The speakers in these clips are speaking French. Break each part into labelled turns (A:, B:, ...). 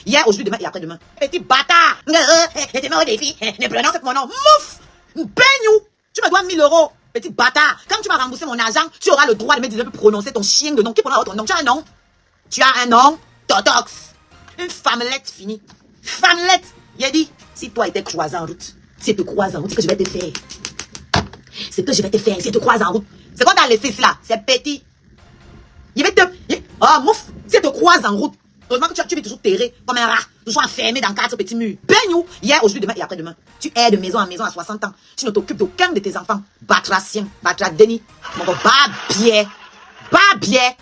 A: hier, aujourd'hui, demain et après-demain. Petit bâtard. Demain au défi. Ne prononce mon nom. Mouf. Beignou. Tu me dois 1000 euros. Petit bâtard. Quand tu vas rembourser mon argent, tu auras le droit de me dire de prononcer ton chien de nom. Qui prononcera ton nom? Tu as un nom? Tu as un nom? Totox. Une femmelette finie. Femmelette. Il a dit, si toi étais croisé en route, si tu te croises en route, c'est que je vais te faire. C'est que je vais te faire, si tu te croises en route. C'est quoi t'as laissé cela? C'est petit. Il va te... Oh, mouf. Si tu te croises en route. Heureusement que tu vis toujours terré, comme un rat, toujours enfermé dans 4 petits murs. Beignou, hier, aujourd'hui, demain et après-demain. Tu es de maison en maison à 60 ans. Tu ne t'occupes d'aucun de tes enfants. Batracien, Denis. Mon gars, Babier.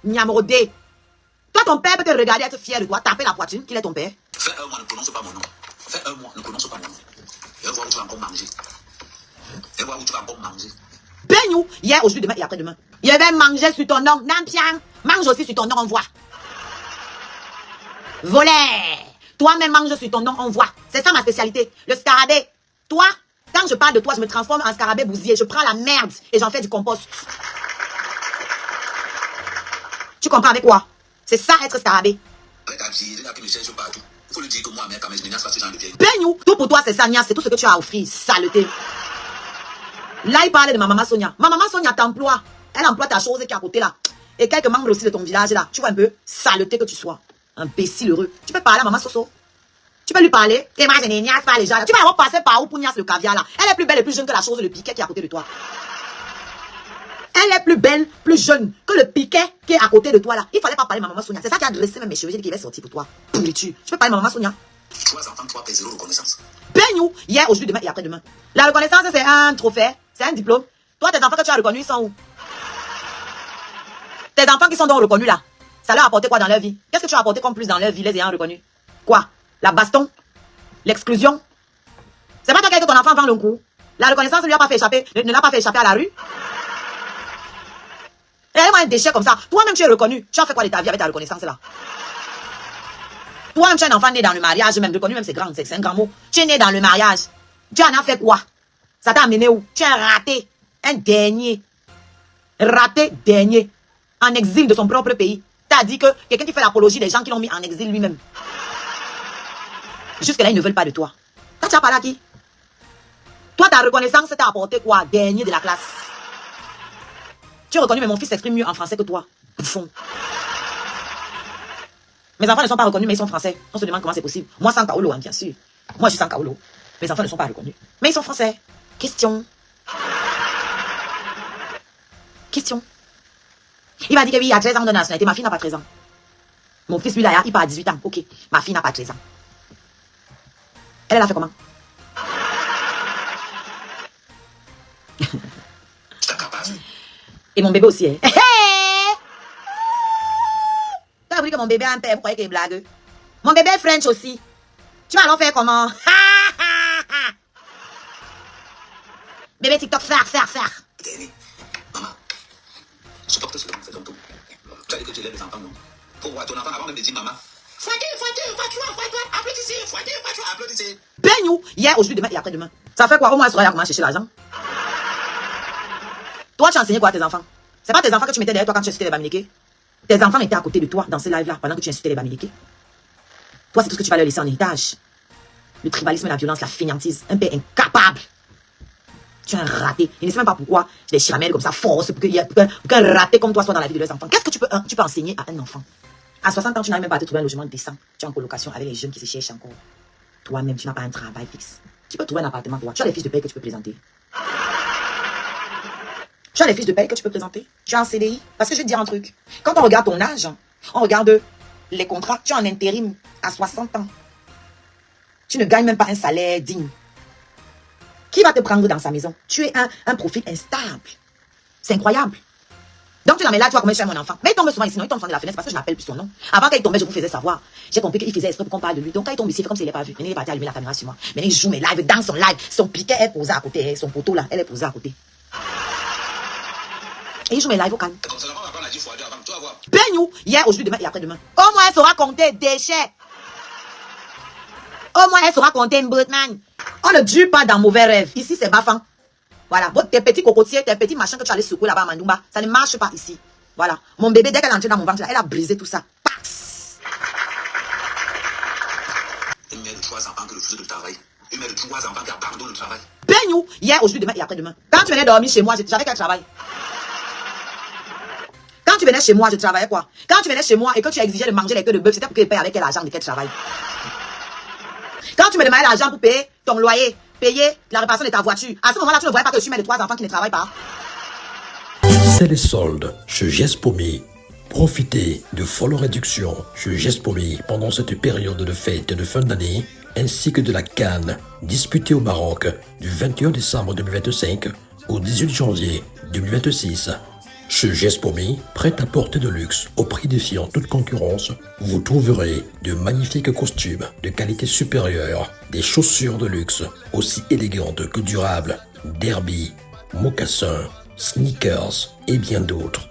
A: Niamrodé. Toi, ton père peut te regarder, être fier de toi, taper la poitrine, qu'il est ton père.
B: Fais un mois, ne prononce pas mon nom. Fais un mois, ne prononce pas mon nom. Et voir où tu vas encore manger. Et voir où tu vas encore manger.
A: Beignou, hier, aujourd'hui, demain et après-demain. Je vais manger sur ton nom. Nampiang, mange aussi sur ton nom, on voit. Voler. Toi-même mange sur ton nom, on voit. C'est ça ma spécialité. Le scarabée. Toi, quand je parle de toi, je me transforme en scarabée bousier. Je prends la merde et j'en fais du compost. Tu comprends avec quoi? C'est ça être scarabée. Beignou, tout pour toi c'est ça, Nia, c'est tout ce que tu as à offrir, saleté. Là, il parlait de ma maman Sonia. Ma maman Sonia t'emploie. Elle emploie ta chose qui est à côté là. Et quelques membres aussi de ton village là. Tu vois un peu, saleté que tu sois. Imbécile heureux. Tu peux parler à maman Soso. Tu peux lui parler. Et moi, je n'ai niasse pas les gens là. Tu vas avoir passé par où pour niasse le caviar là. Elle est plus belle et plus jeune que la chose, le piquet qui est à côté de toi. Elle est plus belle, plus jeune que le piquet qui est à côté de toi là. Il fallait pas parler à maman Sonia. C'est ça qui a dressé même mes cheveux. J'ai dit qu'il va sortir pour toi. Pourriture. Tu peux parler à maman Sonia.
B: 3 enfants, 3 paix, 0 reconnaissance.
A: Beignou, hier, aujourd'hui, demain et après-demain. La reconnaissance, c'est un trophée, c'est un diplôme. Toi, tes enfants que tu as reconnus, ils sont où? Tes enfants qui sont donc reconnus là, ça leur a apporté quoi dans leur vie? Qu'est-ce que tu as apporté comme plus dans leur vie, les ayant reconnus? Quoi? La baston? L'exclusion? C'est pas toi qui as que ton enfant vend le coup. La reconnaissance ne lui a pas fait échapper, ne l'a pas fait échapper à la rue. Et elle a un déchet comme ça. Toi-même, tu es reconnu. Tu as fait quoi de ta vie avec ta reconnaissance là? Toi-même, tu es un enfant né dans le mariage, même reconnu, même c'est grand, c'est un grand mot. Tu es né dans le mariage. Tu en as fait quoi? Ça t'a amené où? Tu es raté. Un dernier. Raté, dernier. En exil de son propre pays. T'as dit que quelqu'un qui fait l'apologie des gens qui l'ont mis en exil lui-même. Jusque-là, ils ne veulent pas de toi. Toi, tu as parlé à qui? Toi, ta reconnaissance t'a apporté quoi? Dernier de la classe. Tu es reconnu, mais mon fils s'exprime mieux en français que toi. Bouffon. Mes enfants ne sont pas reconnus, mais ils sont français. On se demande comment c'est possible. Moi, sans Kaolo, hein, bien sûr. Moi, je suis sans Kaolo. Mes enfants ne sont pas reconnus. Mais ils sont français. Question. Question. Il va dire que oui, il a 13 ans de nationalité. Ma fille n'a pas 13 ans. Mon fils, lui, là, il part à 18 ans. Ok. Ma fille n'a pas 13 ans. Elle a fait comment? Et mon bébé aussi, hein. Tu as vu que mon bébé a un père, vous croyez qu'il est blague? Mon bébé est French aussi. Tu vas alors faire comment? Bébé TikTok, faire.
B: Maman, supporte ce que tu fais comme tout. Tu as dit que tu élèves les enfants, non? Pour voir ton enfant avant même de dire maman. Applaudissez.
A: Beignou, hier, aujourd'hui, demain et après-demain. Ça fait quoi? Au moins, elle saura comment chercher l'argent. Toi, tu as enseigné quoi à tes enfants? C'est pas tes enfants que tu mettais derrière toi quand tu insultais les Bamileke? Tes enfants étaient à côté de toi dans ces lives-là pendant que tu insultais les Bamileke. Toi, c'est tout ce que tu vas leur laisser en héritage. Le tribalisme, la violence, la fainéantise. Un père incapable. Tu es un raté. Je ne sais même pas pourquoi je les chiramène comme ça, force, pour qu'un raté comme toi soit dans la vie de leurs enfants. Qu'est-ce que tu peux enseigner à un enfant? À 60 ans, tu n'arrives même pas à te trouver un logement décent. Tu es en colocation avec les jeunes qui se cherchent encore. Toi-même, tu n'as pas un travail fixe. Tu peux trouver un appartement, toi. Tu as les fiches de paie que tu peux présenter. Tu as les fiches de paie que tu peux présenter. Tu as un CDI. Parce que je vais te dire un truc. Quand on regarde ton âge, on regarde les contrats. Tu es en intérim à 60 ans. Tu ne gagnes même pas un salaire digne. Qui va te prendre dans sa maison? Tu es un profil instable. C'est incroyable. Donc tu la mets là, tu vois comment je suis mon enfant. Mais il tombe souvent ici, non, il tombe de la fenêtre parce que je n'appelle plus son nom. Avant qu'il tombait, je vous faisais savoir. J'ai compris qu'il faisait exprès pour qu'on parle de lui. Donc quand il tombe ici, il fait comme s'il n'est pas vu. Maintenant il est parti allumer la caméra sur moi. Maintenant il joue mes lives dans son live. Son piquet est posé à côté. Son poteau là, elle est posée à côté. Et il joue mes lives au calme. Beignou, hier, aujourd'hui, demain et après-demain. Au moins elle saura compter déchets. Au moins elle saura compter une Birdman. On ne dure pas dans mauvais rêves. Ici c'est Bafang. Voilà, tes petits cocotiers, tes petits machins que tu allais secouer là-bas à Mandoumba, ça ne marche pas ici. Voilà. Mon bébé, dès qu'elle est entrée dans mon ventre, là, elle a brisé tout ça. Pax.
B: Une mère de 3 enfants qui refuse le travail. Une mère de 3 enfants qui abandonne le travail.
A: Peignou, hier, aujourd'hui, demain et après-demain. Quand tu venais dormir chez moi, j'avais quel travail? Quand tu venais chez moi, je travaillais quoi? Quand tu venais chez moi et que tu exigeais de manger les queues de bœuf, c'était pour que je paye avec quel argent, de quel travail? Quand tu me demandais l'argent pour payer ton loyer, payer la réparation de ta voiture, à ce moment-là, tu ne voyais pas que je suis mère de 3 enfants qui ne travaillent pas.
C: C'est les soldes chez Gespomi. Profitez de folles réductions chez Gespomi pendant cette période de fête de fin d'année, ainsi que de la Cannes disputée au Maroc du 21 décembre 2025 au 18 janvier 2026. Chez Gespomi, prêt à porter de luxe au prix défiant toute concurrence, vous trouverez de magnifiques costumes de qualité supérieure, des chaussures de luxe aussi élégantes que durables, derby, mocassins, sneakers et bien d'autres.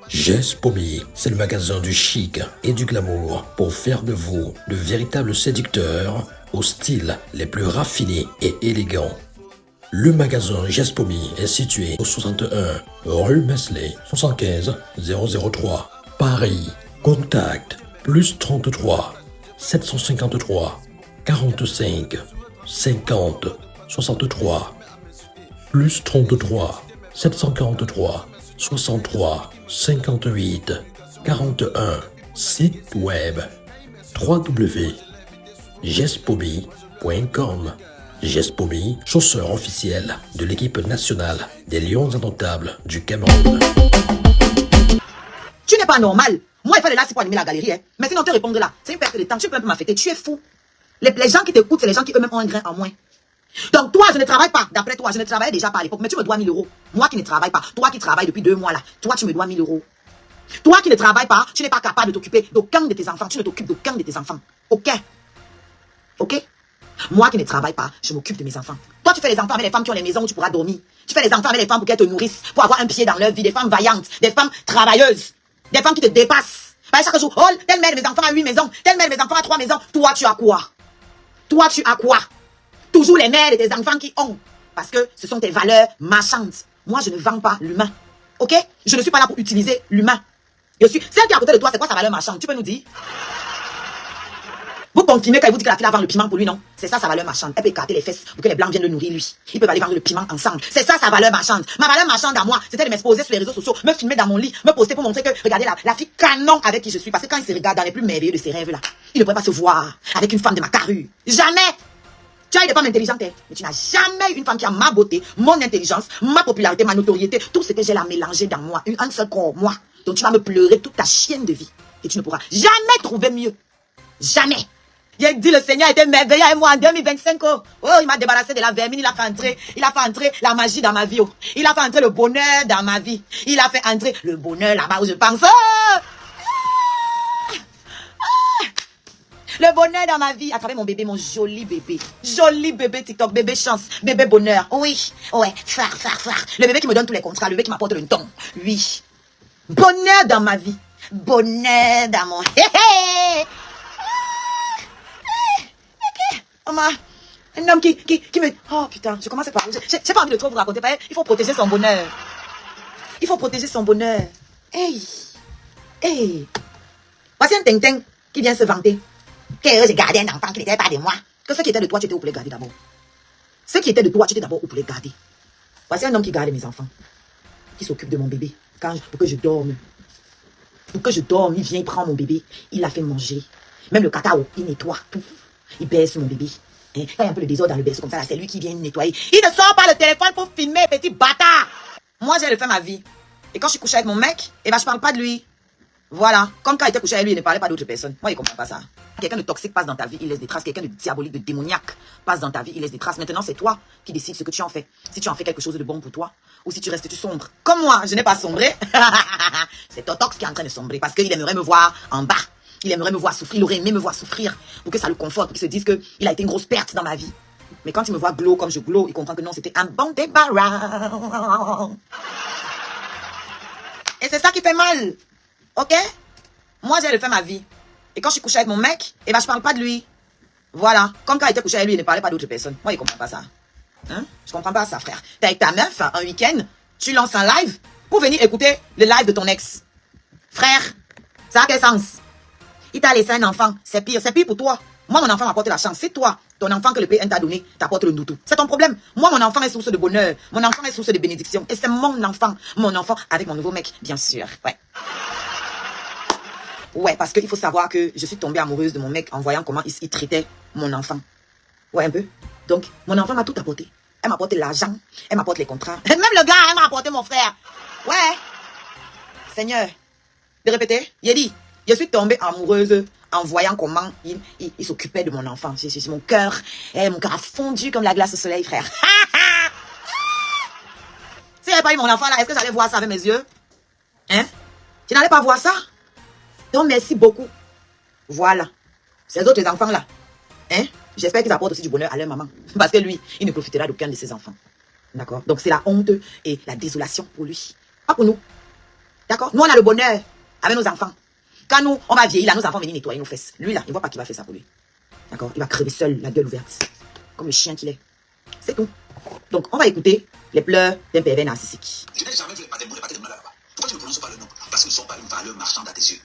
C: Gespomi, c'est le magasin du chic et du glamour pour faire de vous de véritables séducteurs au style les plus raffinés et élégants. Le magasin Gespomi est situé au 61 rue Mesley, 75 003, Paris. Contact +33 753 45 50 63 +33 743 63 58 41. Site web www.gespomi.com. Gespomi, chausseur officiel de l'équipe nationale des Lions indomptables du Cameroun.
A: Tu n'es pas normal. Moi, il fallait là, c'est pour animer la galerie. Hein. Mais sinon, te répondre là, c'est une perte de temps. Tu peux un peu m'affecter. Tu es fou. Les gens qui t'écoutent, c'est les gens qui eux-mêmes ont un grain en moins. Donc, toi, je ne travaille pas. D'après toi, je ne travaillais déjà pas à l'époque. Mais tu me dois 1000 euros. Moi qui ne travaille pas. Toi qui travailles depuis 2 mois là. Toi, tu me dois 1000 euros. Toi qui ne travailles pas, tu n'es pas capable de t'occuper d'aucun de tes enfants. Tu ne t'occupes d'aucun de tes enfants. Ok? Ok? Moi qui ne travaille pas, je m'occupe de mes enfants. Toi, tu fais les enfants avec les femmes qui ont les maisons où tu pourras dormir. Tu fais les enfants avec les femmes pour qu'elles te nourrissent, pour avoir un pied dans leur vie. Des femmes vaillantes, des femmes travailleuses, des femmes qui te dépassent. Bah, chaque jour, oh, telle mère de mes enfants a 8 maisons, telle mère de mes enfants a 3 maisons. Toi, tu as quoi? Toi, tu as quoi? Toujours les mères de tes enfants qui ont. Parce que ce sont tes valeurs marchandes. Moi, je ne vends pas l'humain. Ok? Je ne suis pas là pour utiliser l'humain. Je suis celle qui est à côté de toi, c'est quoi sa valeur marchande? Tu peux nous dire? Vous confirmez quand il vous dit que la fille va vendre le piment pour lui, non? C'est ça sa valeur marchande. Elle peut écarter les fesses pour que les blancs viennent le nourrir, lui. Ils peuvent aller vendre le piment ensemble. C'est ça sa valeur marchande. Ma valeur marchande à moi, c'était de m'exposer sur les réseaux sociaux, me filmer dans mon lit, me poster pour montrer que, regardez la fille canon avec qui je suis. Parce que quand il se regarde dans les plus merveilleux de ses rêves là, il ne pourrait pas se voir avec une femme de ma carrure. Jamais! Tu as eu des femmes intelligentes, hein, mais tu n'as jamais eu une femme qui a ma beauté, mon intelligence, ma popularité, ma notoriété, tout ce que j'ai là mélangé dans moi, un seul corps, moi. Donc tu vas me pleurer toute ta chienne de vie. Et tu ne pourras jamais trouver mieux. Jamais. Il a dit le Seigneur était merveilleux avec moi en 2025. Oh, il m'a débarrassé de la vermine, il a fait entrer la magie dans ma vie. Oh. Il a fait entrer le bonheur dans ma vie. Il a fait entrer le bonheur là-bas où je pense. Oh! Le bonheur dans ma vie à travers mon bébé, mon joli bébé. Joli bébé TikTok, bébé chance, bébé bonheur. Oui, ouais, phare. Le bébé qui me donne tous les contrats, le bébé qui m'apporte le don. Oui. Bonheur dans ma vie. Bonheur dans mon... Maman, un homme qui me... Oh putain, je commence par... J'ai pas envie de trop vous raconter. Il faut protéger son bonheur. Il faut protéger son bonheur. Hey. Voici un ting-ting qui vient se vanter. Que j'ai gardé un enfant qui n'était pas de moi. Que ce qui était de toi, tu étais où pour les garder d'abord. Ce qui était de toi, tu étais d'abord où pour les garder. Voici un homme qui garde mes enfants. Qui s'occupe de mon bébé. Pour que je dorme. Pour que je dorme, il vient, il prend mon bébé. Il l'a fait manger. Même le cacao, il nettoie tout. Il baisse mon bébé. Hein? Quand il y a un peu de désordre dans le berceau comme ça, c'est lui qui vient nettoyer. Il ne sort pas le téléphone pour filmer, petit bâtard. Moi, j'ai fait ma vie. Et quand je suis couché avec mon mec, je parle pas de lui. Voilà. Comme quand il était couché avec lui, il ne parlait pas d'autres personnes. Moi, il ne comprend pas ça. Quelqu'un de toxique passe dans ta vie, il laisse des traces. Quelqu'un de diabolique, de démoniaque passe dans ta vie, il laisse des traces. Maintenant, c'est toi qui décides ce que tu en fais. Si tu en fais quelque chose de bon pour toi, ou si tu restes sombre. Comme moi, je n'ai pas sombré. C'est Totox qui est en train de sombrer parce qu'il aimerait me voir en bas. Il aimerait me voir souffrir, il aurait aimé me voir souffrir pour que ça le conforte, pour qu'il se dise qu'il a été une grosse perte dans ma vie. Mais quand il me voit glow comme je glow, il comprend que non, c'était un bon débarras. Et c'est ça qui fait mal. Ok? Moi, j'ai fait ma vie. Et quand je suis couché avec mon mec, je parle pas de lui. Voilà. Comme quand il était couché avec lui, il ne parlait pas d'autres personnes. Moi, il comprend pas ça. Hein? Je comprends pas ça, frère. T'es avec ta meuf, un week-end, tu lances un live pour venir écouter le live de ton ex. Frère, ça a quel sens? Il t'a laissé un enfant. C'est pire pour toi. Moi, mon enfant m'apporte la chance. C'est toi, ton enfant que le PN t'a donné, t'apporte le noutou. C'est ton problème. Moi, mon enfant est source de bonheur. Mon enfant est source de bénédiction. Et c'est mon enfant. Mon enfant avec mon nouveau mec, bien sûr. Ouais. Ouais, parce qu'il faut savoir que je suis tombée amoureuse de mon mec en voyant comment il traitait mon enfant. Ouais, un peu. Donc, mon enfant m'a tout apporté. Elle m'apporte l'argent. Elle m'apporte les contrats. Et même le gars, elle m'a apporté mon frère. Ouais. Seigneur. De répéter. Il a dit, je suis tombée amoureuse en voyant comment il s'occupait de mon enfant. Mon cœur a fondu comme la glace au soleil, frère. Si j'avais pas eu mon enfant là, est-ce que j'allais voir ça avec mes yeux? Hein? Tu n'allais pas voir ça? Donc, merci beaucoup. Voilà. Ces autres enfants là. Hein? J'espère qu'ils apportent aussi du bonheur à leur maman. Parce que lui, il ne profitera d'aucun de ses enfants. D'accord? Donc, c'est la honte et la désolation pour lui. Pas pour nous. D'accord? Nous, on a le bonheur avec nos enfants. Quand nous, on va vieillir, là, nos enfants viennent nettoyer nos fesses. Lui, là, il ne voit pas qu'il va faire ça pour lui. D'accord? Il va crever seul, la gueule ouverte. Comme le chien qu'il est. C'est tout. Donc, on va écouter les pleurs d'un pervers narcissique.
B: Je n'ai jamais vu les pâtés de Mouna là-bas. Pourquoi tu ne prononces pas le nom? Parce qu'ils ne sont pas une valeur marchande à tes yeux.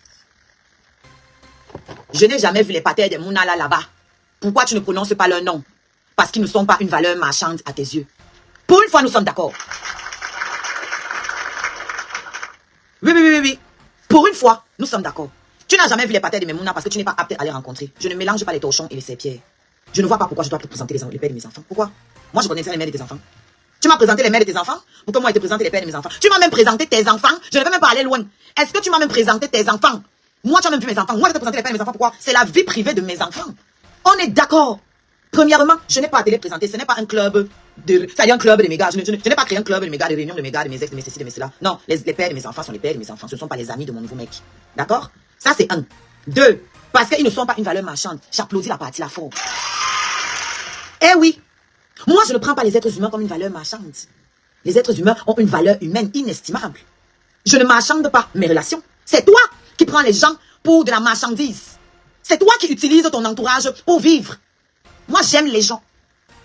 A: Je n'ai jamais vu les pâtés de Mouna là-bas. Pourquoi tu ne prononces pas leur nom? Parce qu'ils ne sont pas une valeur marchande à tes yeux. Pour une fois, nous sommes d'accord. Oui. Pour une fois, nous sommes d'accord. Tu n'as jamais vu les pâtés de Memouna parce que tu n'es pas apte à les rencontrer. Je ne mélange pas les torchons et les serpillères. Je ne vois pas pourquoi je dois te présenter les pères de mes enfants. Pourquoi? Moi, je connaissais les mères de tes enfants. Tu m'as présenté les mères de tes enfants pour que moi, je te présente les pères de mes enfants. Tu m'as même présenté tes enfants. Je ne vais même pas aller loin. Est-ce que tu m'as même présenté tes enfants? Moi, tu as même vu mes enfants. Moi, je vais te présenter les pères de mes enfants. Pourquoi? C'est la vie privée de mes enfants. On est d'accord. Premièrement, je n'ai pas à te les présenter. Ce n'est pas un club c'est-à-dire un club de mes gars. Je n'ai pas créé un club de mes gars, de réunion de mes gars, de mes ex, de mes ceci, de mes cela. Non, les pères de mes enfants sont les pères de mes enfants. Ce ne sont pas les amis de mon nouveau mec. D'accord? Ça, c'est un. Deux, parce qu'ils ne sont pas une valeur marchande. J'applaudis la partie là fort. Eh oui. Moi, je ne prends pas les êtres humains comme une valeur marchande. Les êtres humains ont une valeur humaine inestimable. Je ne marchande pas mes relations. C'est toi qui prends les gens pour de la marchandise. C'est toi qui utilises ton entourage pour vivre. Moi, j'aime les gens.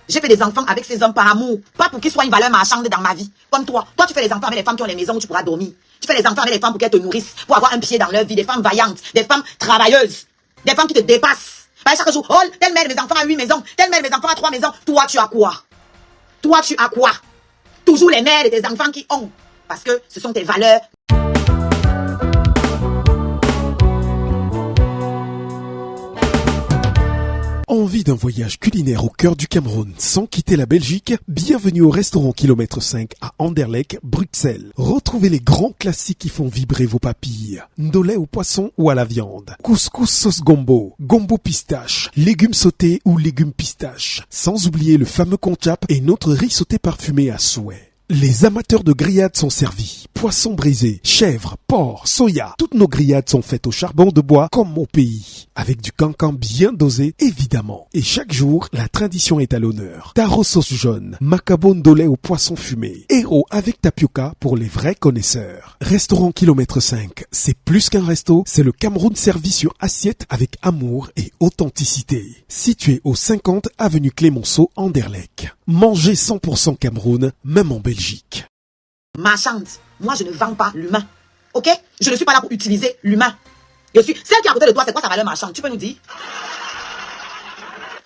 A: J'ai fait des enfants avec ces hommes par amour. Pas pour qu'ils soient une valeur marchande dans ma vie. Comme toi. Toi, tu fais les enfants avec les femmes qui ont les maisons où tu pourras dormir. Tu fais les enfants avec les femmes pour qu'elles te nourrissent. Pour avoir un pied dans leur vie. Des femmes vaillantes. Des femmes travailleuses. Des femmes qui te dépassent. Pas chaque jour. Oh, telle mère de mes enfants a 8 maisons. Telle mère de mes enfants a 3 maisons. Toi, tu as quoi? Toi, tu as quoi? Toujours les mères de tes enfants qui ont. Parce que ce sont tes valeurs.
D: Envie d'un voyage culinaire au cœur du Cameroun sans quitter la Belgique? Bienvenue au restaurant Kilomètre 5 à Anderlecht, Bruxelles. Retrouvez les grands classiques qui font vibrer vos papilles. Ndolé au poisson ou à la viande. Couscous sauce gombo, gombo pistache, légumes sautés ou légumes pistaches. Sans oublier le fameux konchap et notre riz sauté parfumé à souhait. Les amateurs de grillades sont servis. Poisson brisé, chèvre, porc, soya. Toutes nos grillades sont faites au charbon de bois comme au pays. Avec du cancan bien dosé, évidemment. Et chaque jour, la tradition est à l'honneur. Taro sauce jaune, macabo ndolé au poisson fumé. Héros avec tapioca pour les vrais connaisseurs. Restaurant Kilomètre 5, c'est plus qu'un resto, c'est le Cameroun servi sur assiette avec amour et authenticité. Situé au 50 avenue Clémenceau, Anderlecht. Mangez 100% Cameroun, même en Belgique.
A: Marchande. Moi, je ne vends pas l'humain. Ok? Je ne suis pas là pour utiliser l'humain. Je suis celle qui est à côté de toi. C'est quoi sa valeur marchande? Tu peux nous dire?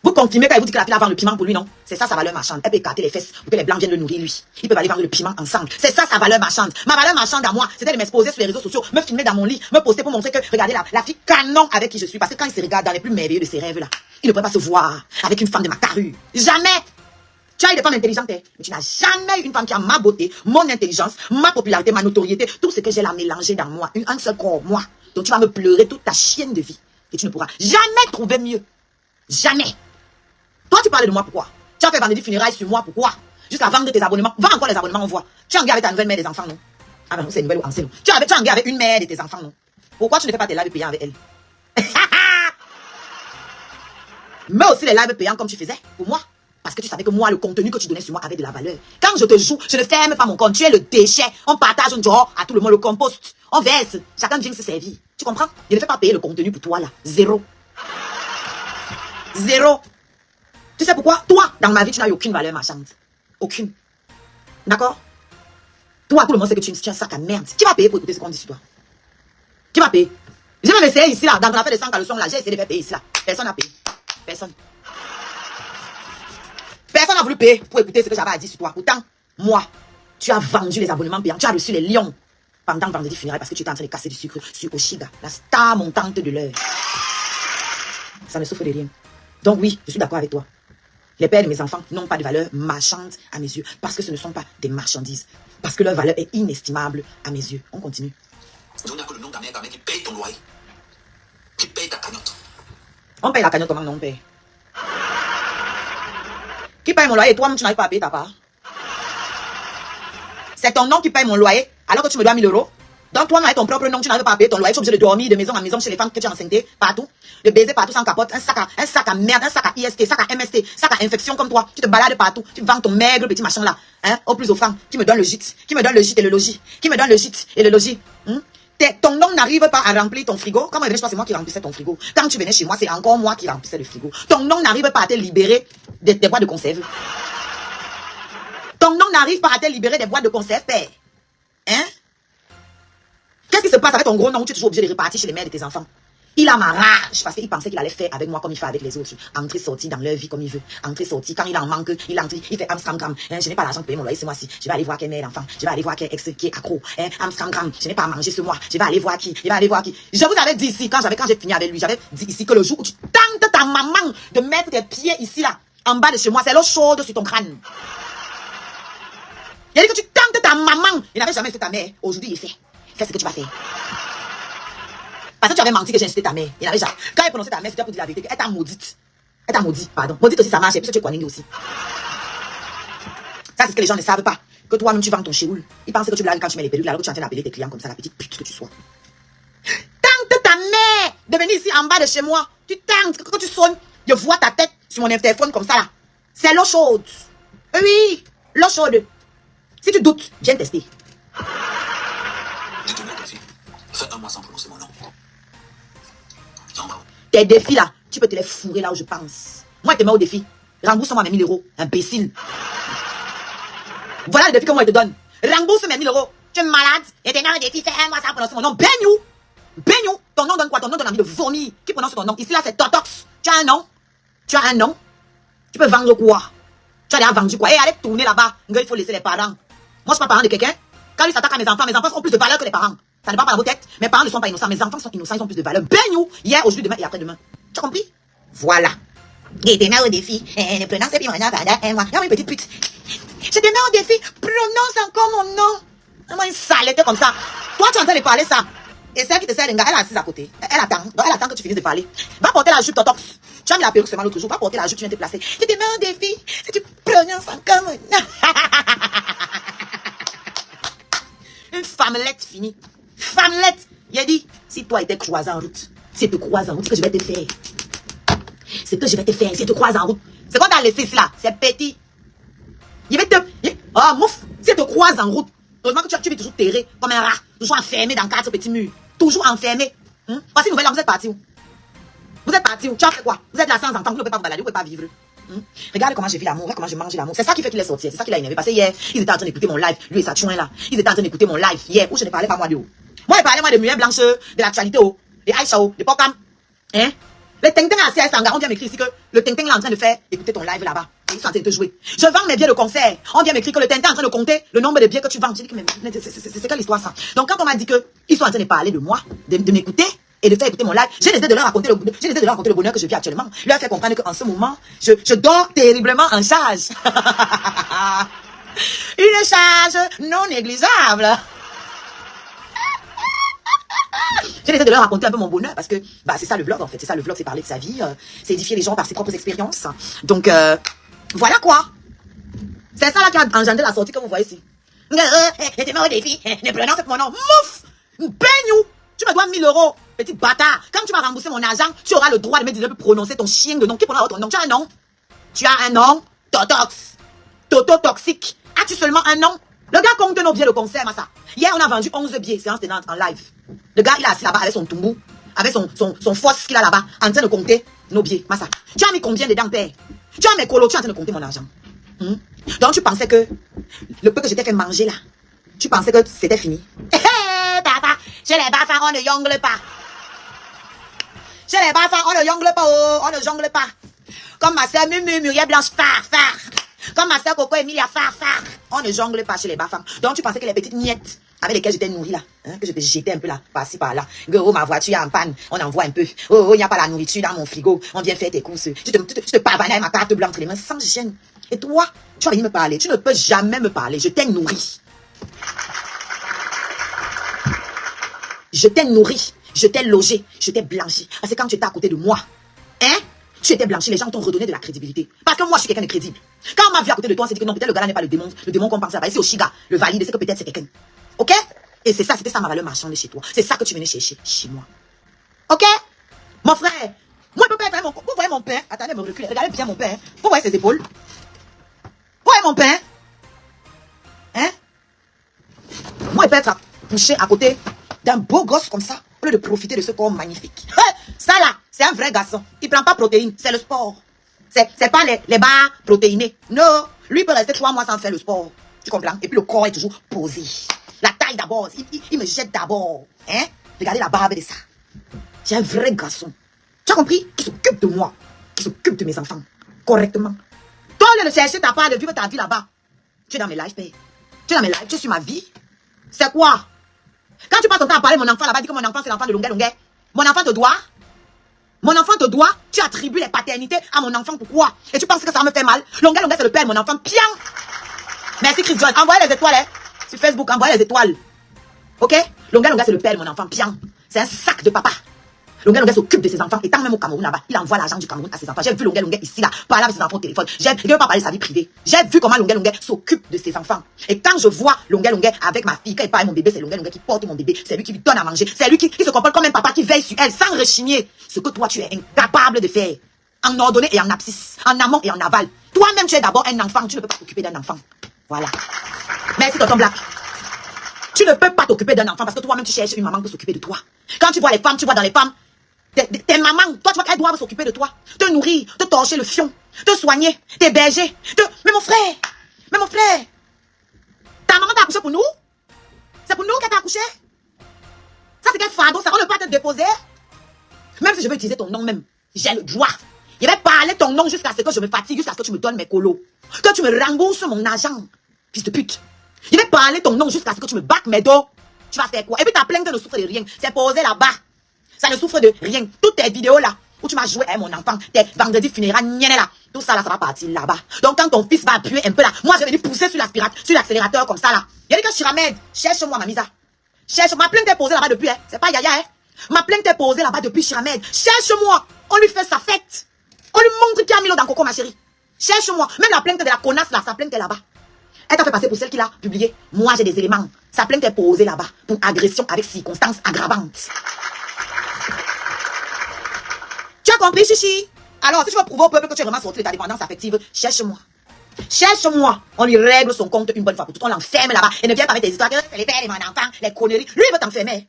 A: Vous confirmez quand il vous dit que la fille va vendre le piment pour lui, non? C'est ça sa valeur marchande. Elle peut écarter les fesses pour que les blancs viennent le nourrir, lui. Ils peuvent aller vendre le piment ensemble. C'est ça sa valeur marchande. Ma valeur marchande à moi, c'était de m'exposer sur les réseaux sociaux, me filmer dans mon lit, me poster pour montrer que, regardez la fille canon avec qui je suis. Parce que quand il se regarde dans les plus merveilleux de ses rêves là, il ne pourrait pas se voir avec une femme de ma carrure. Jamais! Tu as eu des femmes intelligentes, mais tu n'as jamais eu une femme qui a ma beauté, mon intelligence, ma popularité, ma notoriété, tout ce que j'ai là mélangé dans moi, un seul corps, moi. Donc tu vas me pleurer toute ta chienne de vie. Et tu ne pourras jamais trouver mieux. Jamais. Toi, tu parles de moi, pourquoi? Tu as fait vendredi funérailles sur moi, pourquoi? Jusqu'à vendre tes abonnements. Vends encore les abonnements, on voit. Tu es en guerre avec ta nouvelle mère des enfants, non? Ah ben, c'est une nouvelle ou ancienne. Tu es en guerre avec une mère de tes enfants, non? Pourquoi tu ne fais pas tes lives payants avec elle? Mais aussi les lives payants comme tu faisais, pour moi. Parce que tu savais que moi, le contenu que tu donnais sur moi avait de la valeur. Quand je te joue, je ne ferme pas mon compte. Tu es le déchet. On partage un jour à tout le monde, le compost. On verse. Chacun vient se servir. Tu comprends? Je ne fais pas payer le contenu pour toi, là. Zéro. Zéro. Tu sais pourquoi? Toi, dans ma vie, tu n'as eu aucune valeur marchande. Aucune. D'accord? Toi, tout le monde sait que tu es un sac à merde. Qui va payer pour écouter ce qu'on dit sur toi? Qui va payer? J'ai même essayé ici, là, dans ton affaire de 100 caleçons, là, j'ai essayé de faire payer ici, là. Personne n'a payé. Personne. Personne n'a voulu payer pour écouter ce que j'avais à dire sur toi. Pourtant, moi, tu as vendu les abonnements payants, tu as reçu les lions pendant le vendredi funéraire parce que tu étais en train de casser du sucre sur Oshiga, la star montante de l'heure. Ça ne souffre de rien. Donc oui, je suis d'accord avec toi. Les pères de mes enfants n'ont pas de valeur marchande à mes yeux parce que ce ne sont pas des marchandises. Parce que leur valeur est inestimable à mes yeux. On continue.
B: Il n'y a que le nom de ta mère qui paye ton loyer. Qui paye ta cagnotte.
A: On paye la cagnotte comment non, on paye. Qui paye mon loyer et toi, tu n'arrives pas à payer ta part. C'est ton nom qui paye mon loyer alors que tu me dois 1000 €. Donc toi, avec ton propre nom, tu n'arrives pas à payer ton loyer. Tu es obligé de dormir de maison en maison chez les femmes que tu as enceintes partout. De baiser partout sans capote. Un sac à merde, un sac à IST, sac à MST, sac à infection comme toi. Tu te balades partout. Tu vends ton maigre petit machin là. Hein, au plus offrant. Qui me donne le gîte. Qui me donne le gîte et le logis. Qui me donne le gîte et le logis. Ton nom n'arrive pas à remplir ton frigo. Quand moi je venais chez toi, c'est moi qui remplissais ton frigo. Quand tu venais chez moi, c'est encore moi qui remplissais le frigo. Ton nom n'arrive pas à te libérer des boîtes de conserve. Ton nom n'arrive pas à te libérer des boîtes de conserve, père. Hein? Qu'est-ce qui se passe avec ton gros nom où tu es toujours obligé de repartir chez les mères de tes enfants? Il a ma rage parce qu'il pensait qu'il allait faire avec moi comme il fait avec les autres. Entrer, sortir dans leur vie comme il veut. Entrer, sortir. Quand il en manque, il entre, il fait amstram. Je n'ai pas l'argent pour payer mon loyer ce mois-ci. Je vais aller voir quelle mère d'enfant. Je vais aller voir quel ex qui est accro. Amstram. Je n'ai pas à manger ce mois. Je vais aller voir qui. Je vais aller voir qui. Je vous avais dit ici, quand j'ai fini avec lui, j'avais dit ici que le jour où tu tentes ta maman de mettre tes pieds ici là, en bas de chez moi, c'est l'eau chaude sur ton crâne. Il a dit que tu tentes ta maman. Il n'avait jamais fait ta mère. Aujourd'hui, il fait. Fais ce que tu vas faire. Parce que tu avais menti que j'ai incité ta mère. Il n'avait jamais. Quand il prononçait ta mère, c'était pour dire la vérité. Elle t'a maudite. Elle t'a maudit, pardon. Maudite aussi, ça marche. Et puis tu es connue aussi. Ça, c'est ce que les gens ne savent pas. Que toi-même, tu vends ton chéoul. Ils pensent que tu blagues quand tu mets les perruques, alors que tu es en train d'appeler tes clients comme ça, la petite pute que tu sois. Tente ta mère de venir ici en bas de chez moi. Tu tentes. Quand tu sonnes, je vois ta tête sur mon téléphone comme ça là. C'est l'eau chaude. Oui, l'eau chaude. Si tu doutes, viens tester.
B: Dis-toi, ta fille. Fais un mois sans prononcer mon nom.
A: Tes défis là, tu peux te les fourrer là où je pense. Moi, je te mets au défi. Rembourse-moi mes 1000 €. Imbécile. Voilà le défi que moi je te donne. Rembourse mes 1000 €. Tu es malade et tu es dans le défi. Fais un mois sans prononcer mon nom. Beignou. Beignou. Ton nom donne quoi? Ton nom donne envie de vomir. Qui prononce ton nom? Ici là, c'est Totox. Tu as un nom? Tu as un nom? Tu peux vendre quoi? Tu as déjà vendu quoi? Et allez tourner là-bas. Il faut laisser les parents. Moi, je ne suis pas parent de quelqu'un. Quand il s'attaque à mes enfants ont plus de valeur que les parents. Ça ne va pas dans vos têtes. Mes parents ne sont pas innocents. Mes enfants sont innocents, ils ont plus de valeur. Beignou. Hier, aujourd'hui, demain et après-demain. Tu as compris? Voilà. Et te mets au défi. Ne prononce plus mon nom pendant un mois. Une petite pute. Je te mets au défi. Prononce encore mon nom. Moi, une saleté comme ça. Toi, tu es en train de parler ça. Et celle qui te sert d'un gars, elle est assise à côté. Elle attend. Donc, elle attend que tu finisses de parler. Va porter la jupe Totox. Tu as mis la perruque seulement l'autre jour. Va porter la jupe, tu viens te placer. Je te mets au défi. Si tu prononces encore mon nom. Une femmelette finie. Femmelette. Il a dit, si toi étais croisé en route, si tu te croises en route, ce que je vais te faire. C'est que je vais te faire, si tu te croises en route. C'est quoi t'as laissé ici là? C'est petit. Il va te... Oh, mouf. Si tu te croises en route, heureusement que tu vis toujours terré, comme un rat. Toujours enfermé dans 4 petits murs. Toujours enfermé. Voici une nouvelle, vous êtes parti où? Vous êtes parti où? Tu as fait quoi? Vous êtes là sans enfant, vous ne pouvez pas vous balader, vous ne pouvez pas vivre. Regarde comment j'ai fait l'amour, regarde comment j'ai mangé l'amour. C'est ça qui fait qu'il est sorti, c'est ça qui l'a énervé. Parce que hier, ils étaient en train d'écouter mon live, lui et sa chouin là. Ils étaient en train d'écouter mon live hier, où je ne parlais pas moi de haut. Moi, je parlais moi de Muet Blanche, de l'actualité, de Aïcha, de Pokam. Hein? Le Tintin à CS Sanga, on vient m'écrire ici que le Tintin est en train de faire écouter ton live là-bas. Ils sont en train de te jouer. Je vends mes billets de concert. On vient m'écrire que le Tintin est en train de compter le nombre de billets que tu vends. J'ai dit que c'est quelle histoire ça? Donc quand on m'a dit que ils sont en train de parler de moi, de m'écouter et de faire écouter mon live, j'ai décidé de leur raconter le bonheur que je vis actuellement. Leur faire comprendre qu'en ce moment, je dors terriblement en charge. Une charge non négligeable. J'ai essayé de leur raconter un peu mon bonheur parce que c'est ça le vlog en fait. C'est ça le vlog, c'est parler de sa vie, c'est édifier les gens par ses propres expériences. Donc voilà quoi. C'est ça là qui a engendré la sortie que vous voyez ici. Je te mets au défi. Ne prononce mon nom. Mouf. Beignou. Tu me dois 1000 €. Petit bâtard. Quand tu vas rembourser mon argent, tu auras le droit de me dire de prononcer ton chien de nom. Qui prononce ton nom? Tu as un nom? Tu as un nom? Totox. Toto toxique. As-tu seulement un nom? Le gars compte nos billets de concert, Massa. Hier, on a vendu 11 billets, séance tenante en live. Le gars, il est assis là-bas avec son tumbou, avec son force qu'il a là-bas, en train de compter nos billets, Massa. Tu as mis combien dedans, père? Tu as mes colos, tu es en train de compter mon argent. Donc, tu pensais que le peu que je t'ai fait manger là, tu pensais que c'était fini. Hé, papa, chez les bafins, on ne jongle pas. Chez les bas-femmes, on ne jongle pas, oh, on ne jongle pas. Comme ma soeur Muriel Blanche, phare. Comme ma soeur Coco Emilia, phare. On ne jongle pas chez les bas-femmes. Donc tu pensais que les petites miettes avec lesquelles j'étais nourrie là, hein, que je te jetais un peu là, par-ci, par-là. Oh, ma voiture est en panne, on envoie un peu. Oh, il n'y a pas la nourriture dans mon frigo, on vient faire tes courses. Tu te pavanais avec ma carte blanche, les mains sans gêne. Et toi, tu vas venir me parler, tu ne peux jamais me parler, je t'ai nourri. Je t'ai nourri, je t'ai logé, je t'ai blanchi. Parce que quand tu étais à côté de moi, hein, tu étais blanchi, les gens t'ont redonné de la crédibilité. Parce que moi, je suis quelqu'un de crédible. Quand on m'a vu à côté de toi, on s'est dit que non, peut-être le gars là n'est pas le démon qu'on pense là-bas. Ici au Chiga, le valide, c'est que peut-être c'est quelqu'un. Ok? Et c'est ça, c'était ça ma valeur marchande chez toi. C'est ça que tu venais chercher chez moi. Ok? Mon frère, moi je peux pas être mon... Vous voyez mon père? Attendez, me reculez. Regardez bien mon père. Vous voyez ses épaules? Vous voyez mon père? Hein? Moi je peux être couché à côté d'un beau gosse comme ça, au lieu de profiter de ce corps magnifique. Ça là, c'est un vrai garçon. Il prend pas protéines, c'est le sport. C'est pas les barres protéinées. Non, lui peut rester 3 mois sans faire le sport. Tu comprends? Et puis le corps est toujours posé. La taille d'abord, il me jette d'abord. Hein? Regardez la barbe de ça. J'ai un vrai garçon. Tu as compris? Qui s'occupe de moi. Qui s'occupe de mes enfants. Correctement. Toi, au lieu de chercher ta part de vivre ta vie là-bas. Tu es dans mes lives, père. Tu es dans mes lives, tu es sur ma vie. C'est quoi? Quand tu passes ton temps à parler de mon enfant là-bas, dis que mon enfant c'est l'enfant de Longuet. Mon enfant te doit. Mon enfant te doit. Tu attribues les paternités à mon enfant. Pourquoi? Et tu penses que ça va me faire mal? Longuet, c'est le père de mon enfant. Pian! Merci Chris Joyce. Envoyez les étoiles, hein. Sur Facebook, envoyez les étoiles. Ok? Longuet, c'est le père de mon enfant. Pian. C'est un sac de papa. Longuet s'occupe de ses enfants. Et tant même au Cameroun là-bas, il envoie l'argent du Cameroun à ses enfants. J'ai vu Longuet ici là, parler avec ses enfants au téléphone. Je ne veux pas parler de sa vie privée. J'ai vu comment Longuet s'occupe de ses enfants. Et quand je vois Longuet avec ma fille, quand il parle à mon bébé, c'est Longuet qui porte mon bébé. C'est lui qui lui donne à manger. C'est lui qui se comporte comme un papa qui veille sur elle sans rechigner. Ce que toi tu es incapable de faire. En ordonnée et en abscisse. En amont et en aval. Toi-même tu es d'abord un enfant. Tu ne peux pas t'occuper d'un enfant. Voilà. Merci tonton Black. Tu ne peux pas t'occuper d'un enfant parce que toi-même tu cherches une maman pour s'occuper de toi. Quand tu vois les femmes, tu vois dans les femmes tes mamans, toi tu vois qu'elles doivent s'occuper de toi, te nourrir, te torcher le fion, te soigner, t'héberger, Mais mon frère, ta maman t'a accouché pour nous? C'est pour nous qu'elle t'a accouché? Ça c'est quel fardeau, ça on ne peut pas te déposer? Même si je veux utiliser ton nom même, j'ai le droit. Je vais parler ton nom jusqu'à ce que je me fatigue, jusqu'à ce que tu me donnes mes colos. Que tu me rembourses mon argent, fils de pute. Je vais parler ton nom jusqu'à ce que tu me battes mes dos. Tu vas faire quoi? Et puis ta plainte ne souffre de rien, c'est posé là-bas. Ça ne souffre de rien. Toutes tes vidéos là, où tu m'as joué avec mon enfant, tes vendredis funérailles, là, tout ça là, ça va partir là-bas. Donc quand ton fils va appuyer un peu là, moi je vais venir pousser sur l'accélérateur comme ça là. Il y a dit que Chiramède, cherche-moi ma misa. Cherche, ma plainte est posée là-bas depuis, hein. C'est pas Yaya, hein. Ma plainte est posée là-bas depuis Chiramède. Cherche-moi. On lui fait sa fête. On lui montre qu'il y a Milo dans Coco, ma chérie. Cherche-moi. Même la plainte de la connasse là, sa plainte est là-bas. Elle t'a fait passer pour celle qui l'a publiée. Moi j'ai des éléments. Sa plainte est posée là-bas pour agression avec circonstances aggravantes. Tu as compris, chichi? Alors, si tu veux prouver au peuple que tu es vraiment sorti de ta dépendance affective, cherche-moi. Cherche-moi. On lui règle son compte une bonne fois pour toutes. On l'enferme là-bas. Et ne viens pas avec tes histoires que c'est les pères et mon enfant, les conneries. Lui, il veut t'enfermer.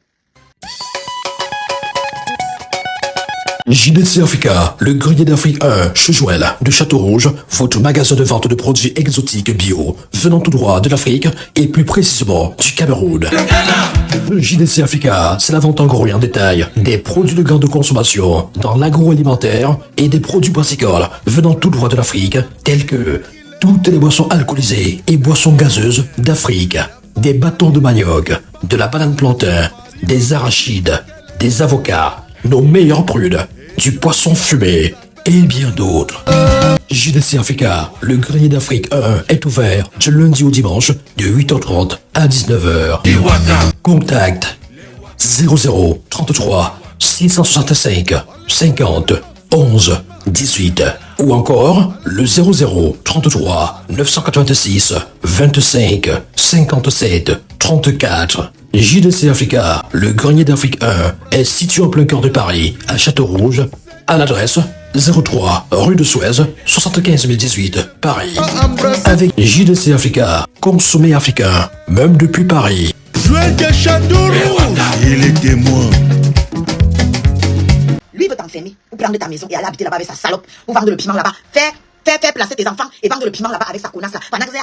C: JDC Africa, le grenier d'Afrique 1, Chejuel, de Château-Rouge, votre magasin de vente de produits exotiques bio, venant tout droit de l'Afrique et plus précisément du Cameroun. Le JDC Africa, c'est la vente en gros et en détail des produits de grande consommation dans l'agroalimentaire et des produits brassicoles venant tout droit de l'Afrique, tels que toutes les boissons alcoolisées et boissons gazeuses d'Afrique, des bâtons de manioc, de la banane plantain, des arachides, des avocats, nos meilleures prudes, du poisson fumé et bien d'autres. JDC Africa, le grenier d'Afrique 1 est ouvert du lundi au dimanche de 8h30 à 19h. Contact 00 33 665 50 11 18 ou encore le 00 33 986 25 57 34. JDC Africa, le grenier d'Afrique 1, est situé en plein cœur de Paris, à Château-Rouge, à l'adresse 03 rue de Suez, 75 018, Paris. Avec JDC Africa, consommez africain, même depuis Paris.
E: Joël de Château-Rouge, il est témoin.
A: Lui veut t'enfermer, ou prendre ta maison et aller habiter là-bas avec sa salope, ou vendre le piment là-bas. Faire placer tes enfants et vendre le piment là-bas avec sa connasse là. Pendant que c'est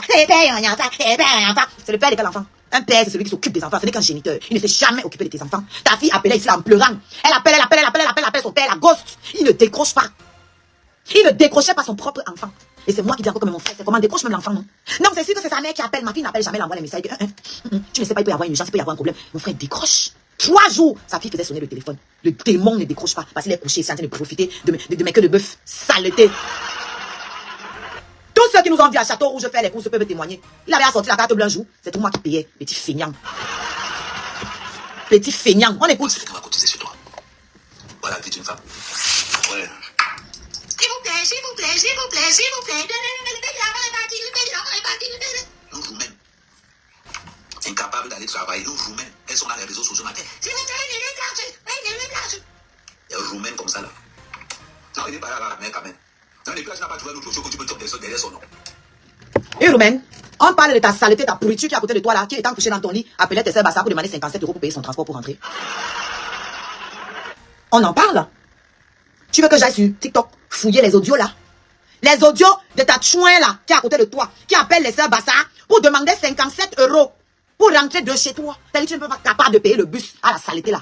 A: le père de quel enfant? Un père, c'est celui qui s'occupe des enfants. Ce n'est qu'un géniteur. Il ne s'est jamais occupé de tes enfants. Ta fille appelait ici là en pleurant. Elle appelle son père, la gosse. Il ne décroche pas. Il ne décrochait pas son propre enfant. Et c'est moi qui dis encore, mais mon frère, c'est comment décroche même l'enfant, non? Non, c'est sûr que c'est sa mère qui appelle. Ma fille n'appelle jamais, elle envoie les messages. Tu ne sais pas, il peut y avoir une urgence, il peut y avoir un problème. Mon frère décroche. 3 jours, sa fille faisait sonner le téléphone. Le démon ne décroche pas parce qu'il est couché, il est en train de profiter de mes queues de bœuf. Saleté. Tous ceux qui nous ont vus à Château Rouge faire les courses peuvent témoigner. Il avait sorti la carte bleue un jour. C'est tout moi qui payais. Petit feignant. Petit feignant. On écoute.
B: C'est qu'on va cotiser sur toi. Voilà la vie d'une femme. Ouais.
F: S'il vous plaît, s'il vous plaît, s'il vous plaît, s'il vous plaît.
B: Une Roumaine. Incapable d'aller travailler. Une Roumaine. Elles sont dans les réseaux sociaux matin.
F: S'il vous plaît,
B: Il y a une Roumaine comme ça là. Non, il n'est pas là la mère quand même. Non, les plages n'a pas trouvé l'autre chose que tu peux tomber derrière son nom.
A: Et Roumaine, on parle de ta saleté, ta pourriture qui est à côté de toi là, qui est couché dans ton lit, appelait tes sœurs Bassa pour demander 57 € pour payer son transport pour rentrer. On en parle. Tu veux que j'aille sur TikTok fouiller les audios là? Les audios de ta chouin là, qui est à côté de toi, qui appelle les sœurs Bassa pour demander 57 € pour rentrer de chez toi. T'as dit que tu ne peux pas être capable de payer le bus à la saleté là.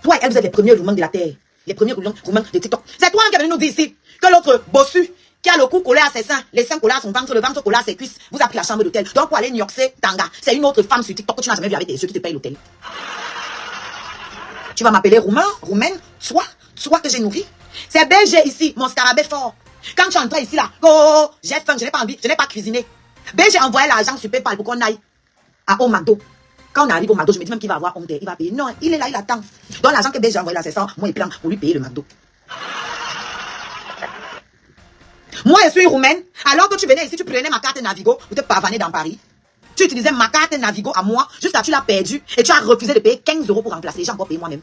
A: Toi et elle, vous êtes les premiers Roumains de la terre. Les premiers Roumains de TikTok. C'est toi qui est venu nous dire ici que l'autre bossu qui a le cou collé à ses seins, les seins collés à son ventre, le ventre collé à ses cuisses, vous a pris la chambre d'hôtel. Donc pour aller New York, c'est Tanga. C'est une autre femme sur TikTok que tu n'as jamais vu avec tes yeux qui te paye l'hôtel. Tu vas m'appeler Roumaine, toi que j'ai nourri. C'est BG ici, mon scarabée fort. Quand tu entrais ici là, oh, j'ai faim, je n'ai pas envie, je n'ai pas cuisiné. BG envoyé l'argent sur PayPal pour qu'on aille au McDo. Quand on arrive au McDo, je me dis même qu'il va avoir honte, il va payer. Non, il est là, il attend. Donc l'argent que BG a envoyé là, c'est ça, moi, il plan pour lui payer le McDo. Moi, je suis roumaine. Alors que tu venais ici, tu prenais ma carte Navigo pour te pavaner dans Paris. Tu utilisais ma carte Navigo à moi, jusqu'à tu l'as perdue et tu as refusé de payer 15 € pour remplacer. J'ai encore payé moi-même.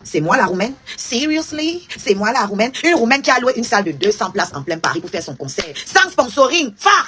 A: C'est moi la roumaine. Seriously? C'est moi la roumaine. Une roumaine qui a loué une salle de 200 places en plein Paris pour faire son concert. Sans sponsoring. Phare!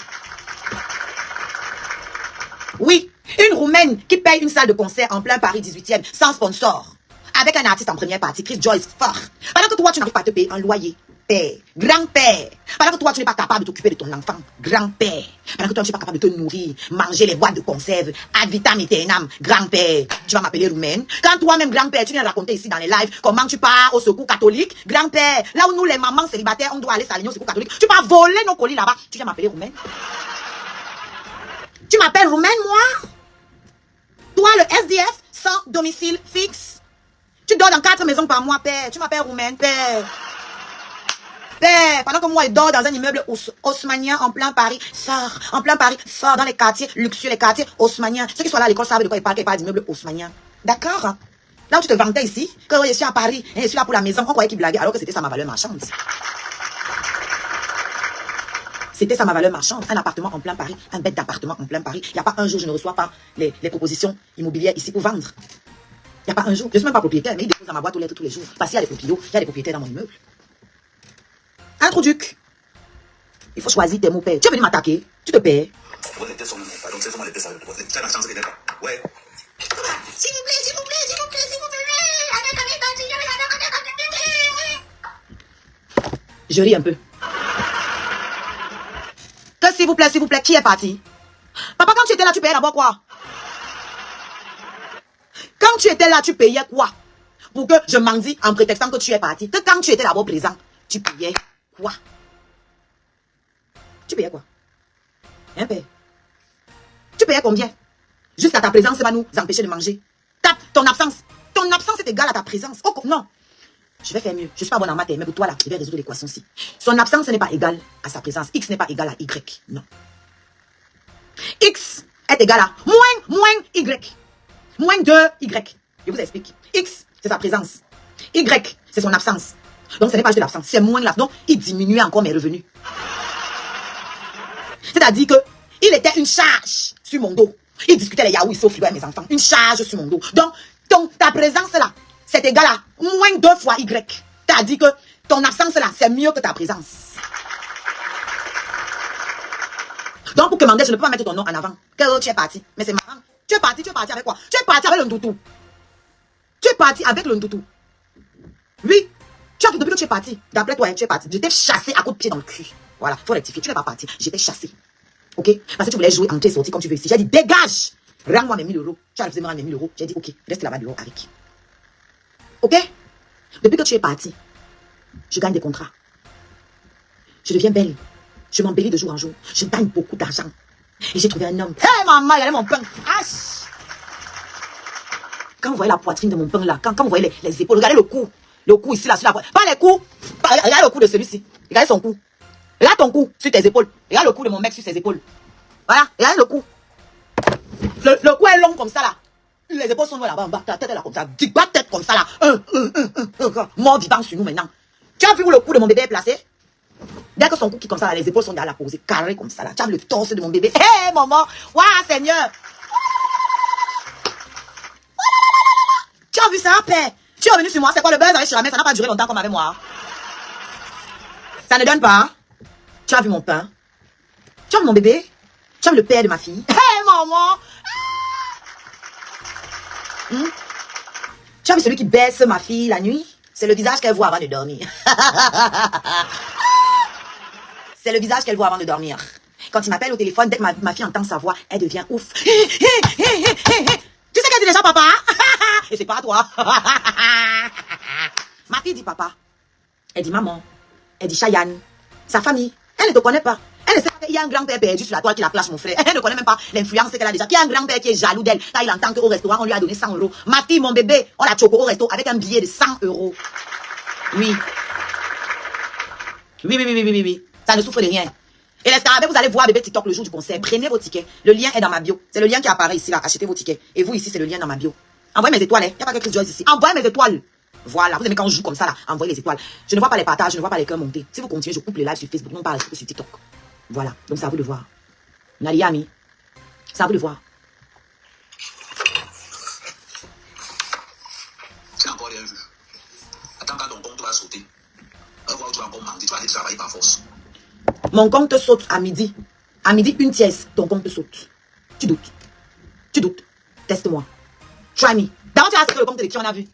A: Oui, une roumaine qui paye une salle de concert en plein Paris 18e sans sponsor. Avec un artiste en première partie, Chris Joyce, fort. Pendant que toi, tu n'arrives pas à te payer un loyer. Père, grand-père. Pendant que toi, tu n'es pas capable de t'occuper de ton enfant. Grand-père. Pendant que toi, tu n'es pas capable de te nourrir, manger les boîtes de conserve, ad vitam aeternam. Grand-père. Tu vas m'appeler roumaine. Quand toi-même, grand-père, tu viens raconter ici dans les lives comment tu pars au secours catholique. Grand-père. Là où nous, les mamans célibataires, on doit aller s'aligner au secours catholique. Tu vas voler nos colis là-bas. Tu viens m'appeler roumaine. Tu m'appelles roumaine, moi? Toi, le SDF, sans domicile fixe. Tu dors dans 4 maisons par mois, père. Tu m'appelles roumaine, père. Père, pendant que moi, je dors dans un immeuble haussmannien en plein Paris, fort dans les quartiers luxueux, les quartiers haussmanniens. Ceux qui sont là à l'école savent de quoi ils parlent d'immeuble haussmannien. D'accord? Hein? Là où tu te vantais ici, que je suis à Paris, et je suis là pour la maison, on croyait qu'il blaguait, alors que c'était ça ma valeur marchande. C'était ça ma valeur marchande. Un appartement en plein Paris, un bête d'appartement en plein Paris. Il n'y a pas un jour, je ne reçois pas les propositions immobilières ici pour vendre. Il n'y a pas un jour. Je ne suis même pas propriétaire, mais ils déposent dans ma boîte aux lettres tous les jours. Parce qu'il y a des proprios, il y a des propriétaires dans mon immeuble. Introduc. Il faut choisir tes mots, père. Tu es venu m'attaquer, tu te paies.
B: Ouais, les têtes sont pas. Donc c'est comment les têtes ça. Tu as la chance qu'il n'est pas. Ouais.
F: S'il vous plaît, s'il vous plaît, s'il vous plaît, s'il vous plaît.
A: Je ris un peu. Que s'il vous plaît, qui est parti? Papa, quand tu étais là, tu payais d'abord quoi? Quand tu étais là, tu payais quoi? Pour que je mendie en prétextant que tu es parti. Que quand tu étais d'abord présent, tu payais quoi? Tu payais quoi? Hein, père? Tu payais combien? Jusqu'à ta présence, ça va nous empêcher de manger. Ton absence est égale à ta présence. Oh, non. Je vais faire mieux. Je ne suis pas bonne en maths, mais pour toi, là, je vais résoudre l'équation ci. Son absence n'est pas égale à sa présence. X n'est pas égal à Y. Non. X est égal à moins Y. Moins 2Y. Je vous explique. X, c'est sa présence. Y, c'est son absence. Donc, ce n'est pas juste l'absence. C'est moins l'absence. Donc, il diminuait encore mes revenus. C'est-à-dire que il était une charge sur mon dos. Il discutait les yaourts, sauf avec mes enfants. Une charge sur mon dos. Donc, ta présence là, c'est égal à moins 2 fois Y. C'est-à-dire que ton absence là, c'est mieux que ta présence. Donc, pour commander, je ne peux pas mettre ton nom en avant. Que tu es parti. Mais c'est marrant. Tu es parti avec quoi? Tu es parti avec le ndoutou. Tu es parti avec le ndoutou. Oui. Depuis que tu es parti, d'après toi, tu es parti. Je t'ai chassé à coups de pied dans le cul. Voilà, faut rectifier. Tu n'es pas parti. J'étais chassé. Ok? Parce que tu voulais jouer entrée sortie comme tu veux ici. J'ai dit, dégage! Rends-moi mes 1000 euros. Tu as refusé de me rendre mes 1000 euros. J'ai dit, ok, reste là-bas dehors avec. Ok? Depuis que tu es parti, je gagne des contrats. Je deviens belle. Je m'embellis de jour en jour. Je gagne beaucoup d'argent. Et j'ai trouvé un homme. Hé, maman, regardez mon pain. Aïe! Quand vous voyez la poitrine de mon pain là, quand vous voyez les épaules, regardez le cou. Le cou ici, là, sur la poitrine. Pas les coups. Regarde le cou de celui-ci. Regardez son cou. Regarde ton cou sur tes épaules. Regarde le cou de mon mec sur ses épaules. Voilà, regarde le cou. Le cou est long comme ça là. Les épaules sont là-bas en bas. Ta tête est là comme ça. Dis pas tête comme ça là. Mort vivant sur nous maintenant. Tu as vu où le cou de mon bébé est placé? Dès que son cou qui est comme ça là, les épaules sont dans la posée. Carré comme ça là. Tu as vu le torse de mon bébé. Hé, hey, maman. Waouh, Seigneur. Tu as vu ça, père? Tu es revenu sur moi. C'est quoi le buzz avec Chiramel? Ça n'a pas duré longtemps comme avec moi. Ça ne donne pas. Tu as vu mon pain? Tu as vu mon bébé? Tu as vu le père de ma fille? Hé, hey, maman! Tu as vu celui qui baisse ma fille la nuit? C'est le visage qu'elle voit avant de dormir. C'est le visage qu'elle voit avant de dormir. Quand il m'appelle au téléphone, dès que ma fille entend sa voix, elle devient ouf. Tu sais qu'elle dit déjà papa? Et c'est pas à toi. Ma fille dit papa. Elle dit maman. Elle dit Chayane. Sa famille. Elle ne te connaît pas. Elle ne sait pas qu'il y a un grand-père perdu sur la toile qui la clash, mon frère. Elle ne connaît même pas l'influence qu'elle a déjà. Qu'il y a un grand-père qui est jaloux d'elle. Quand il entend qu'au restaurant, on lui a donné 100 euros. Ma fille, mon bébé, on l'a choqué au resto avec un billet de 100 euros. Oui. Oui. Ça ne souffre de rien. Et les scarabées, vous allez voir bébé TikTok le jour du concert. Prenez vos tickets. Le lien est dans ma bio. C'est le lien qui apparaît ici, là. Achetez vos tickets. Et vous, ici, c'est le lien dans ma bio. Envoyez mes étoiles, hein. Il n'y a pas que Chris Joyce ici. Envoyez mes étoiles. Voilà. Vous aimez quand on joue comme ça, là. Envoyez les étoiles. Je ne vois pas les partages, je ne vois pas les cœurs monter. Si vous continuez, je coupe les lives sur Facebook, non pas sur TikTok. Voilà. Donc, c'est à vous de voir. Naliami. C'est à vous de voir.
B: C'est encore rien vu. Attends quand ton compte va sauter. Un voir où tu vas encore mentir, tu vas aller travailler par force.
A: Mon compte saute à midi. À midi, une tièce, ton compte saute. Tu doutes. Tu doutes. Teste-moi. Try me. D'abord, tu as acheté le compte de qui on a vu.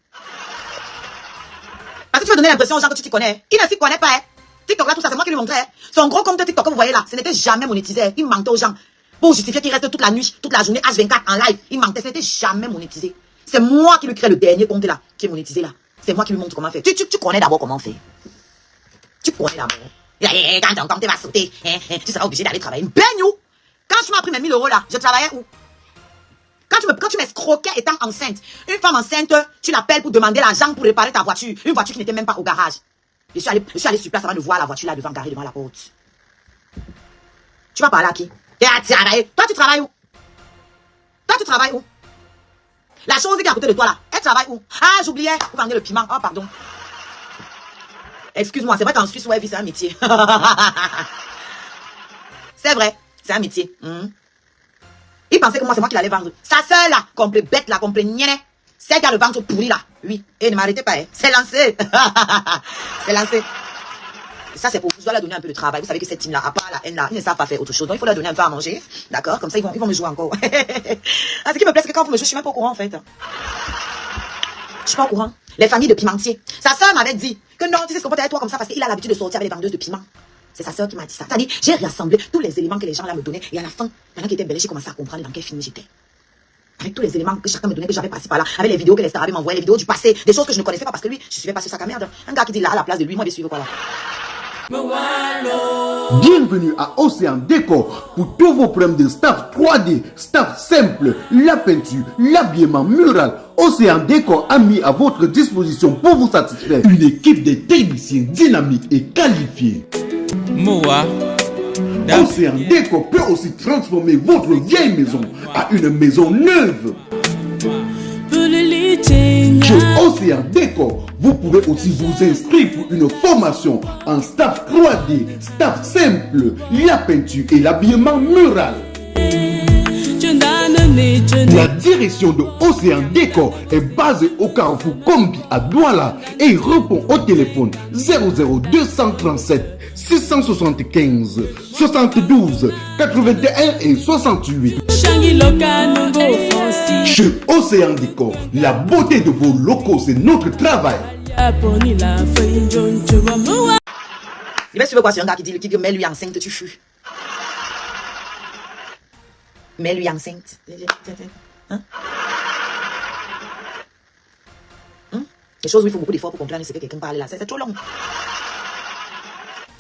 A: Parce que tu veux donner l'impression aux gens que tu t'y connais. Il ne s'y connaît pas. Hein. TikTok là, tout ça, c'est moi qui lui montrais. Son gros compte de TikTok que vous voyez là, ce n'était jamais monétisé. Il mentait aux gens. Pour justifier qu'il reste toute la nuit, toute la journée, H24 en live. Il mentait, ce n'était jamais monétisé. C'est moi qui lui crée le dernier compte là, qui est monétisé là. C'est moi qui lui montre comment faire. Tu connais d'abord comment faire. Tu connais d'abord. Quand ton compte va sauter, tu seras obligé d'aller travailler. Ben you! Quand tu m'as pris mes 1000 euros là, je travaillais où? Quand tu m'escroquais étant enceinte, une femme enceinte, tu l'appelles pour demander l'argent pour réparer ta voiture. Une voiture qui n'était même pas au garage. Je suis allé sur place avant de voir la voiture là devant, garée devant la porte. Tu vas parler à qui? Toi, tu travailles où? Toi, tu travailles où? La chose qui est à côté de toi là, elle travaille où? Ah, j'oubliais, vous vendez le piment. Oh, pardon. Excuse-moi, c'est vrai qu'en Suisse, ouais, c'est un métier. C'est vrai, c'est un métier. Il pensait que moi, c'est moi qui l'allais vendre. Sa soeur là, complet bête là, complet nienne. Celle qui a le ventre pourri là. Oui. Et ne m'arrêtez pas, hein. C'est lancé. C'est lancé. Et ça, c'est pour vous. Je dois leur donner un peu de travail. Vous savez que cette team là, à part la haine là, ils ne savent pas faire autre chose. Donc, il faut leur donner un peu à manger. D'accord? Comme ça, ils vont me jouer encore. Ah, ce qui me plaît, c'est que quand vous me jouez, je suis même pas au courant, en fait. Je suis pas au courant. Les familles de pimentiers. Sa soeur m'avait dit que non, tu sais se comporter avec toi comme ça parce qu'il a l'habitude de sortir avec les vendeuses de piment. C'est sa soeur qui m'a dit ça. C'est-à-dire, j'ai rassemblé tous les éléments que les gens là me donnaient. Et à la fin, pendant qu'il était belé, j'ai commencé à comprendre dans quel film j'étais. Avec tous les éléments que chacun me donnait, que j'avais passé par là. Avec les vidéos que les scarabées m'envoyaient, les vidéos du passé. Des choses que je ne connaissais pas parce que lui, je suivais pas sur sa caméra. Un gars qui dit là à la place de lui, moi je vais suivre quoi là.
E: Bienvenue à Océan Décor pour tous vos problèmes de staff 3D, staff simple, la peinture, l'habillement mural. Océan Décor a mis à votre disposition pour vous satisfaire une équipe de techniciens dynamiques et qualifiés. Océan Décor peut aussi transformer votre vieille maison à une maison neuve. Chez Océan Décor, vous pouvez aussi vous inscrire pour une formation en staff 3D, staff simple, la peinture et l'habillement mural. La direction de Océan Décor est basée au carrefour Kombi à Douala et il répond au téléphone 00237 675 72 81 et 68. Chez Océan Décor, la beauté de vos locaux, c'est notre travail.
A: Il va suivre quoi, c'est un gars qui dit qui met lui enceinte, tu fuis. Mais lui enceinte. Hein? Les choses où il faut beaucoup d'efforts pour comprendre ce que quelqu'un parle là. C'est trop long.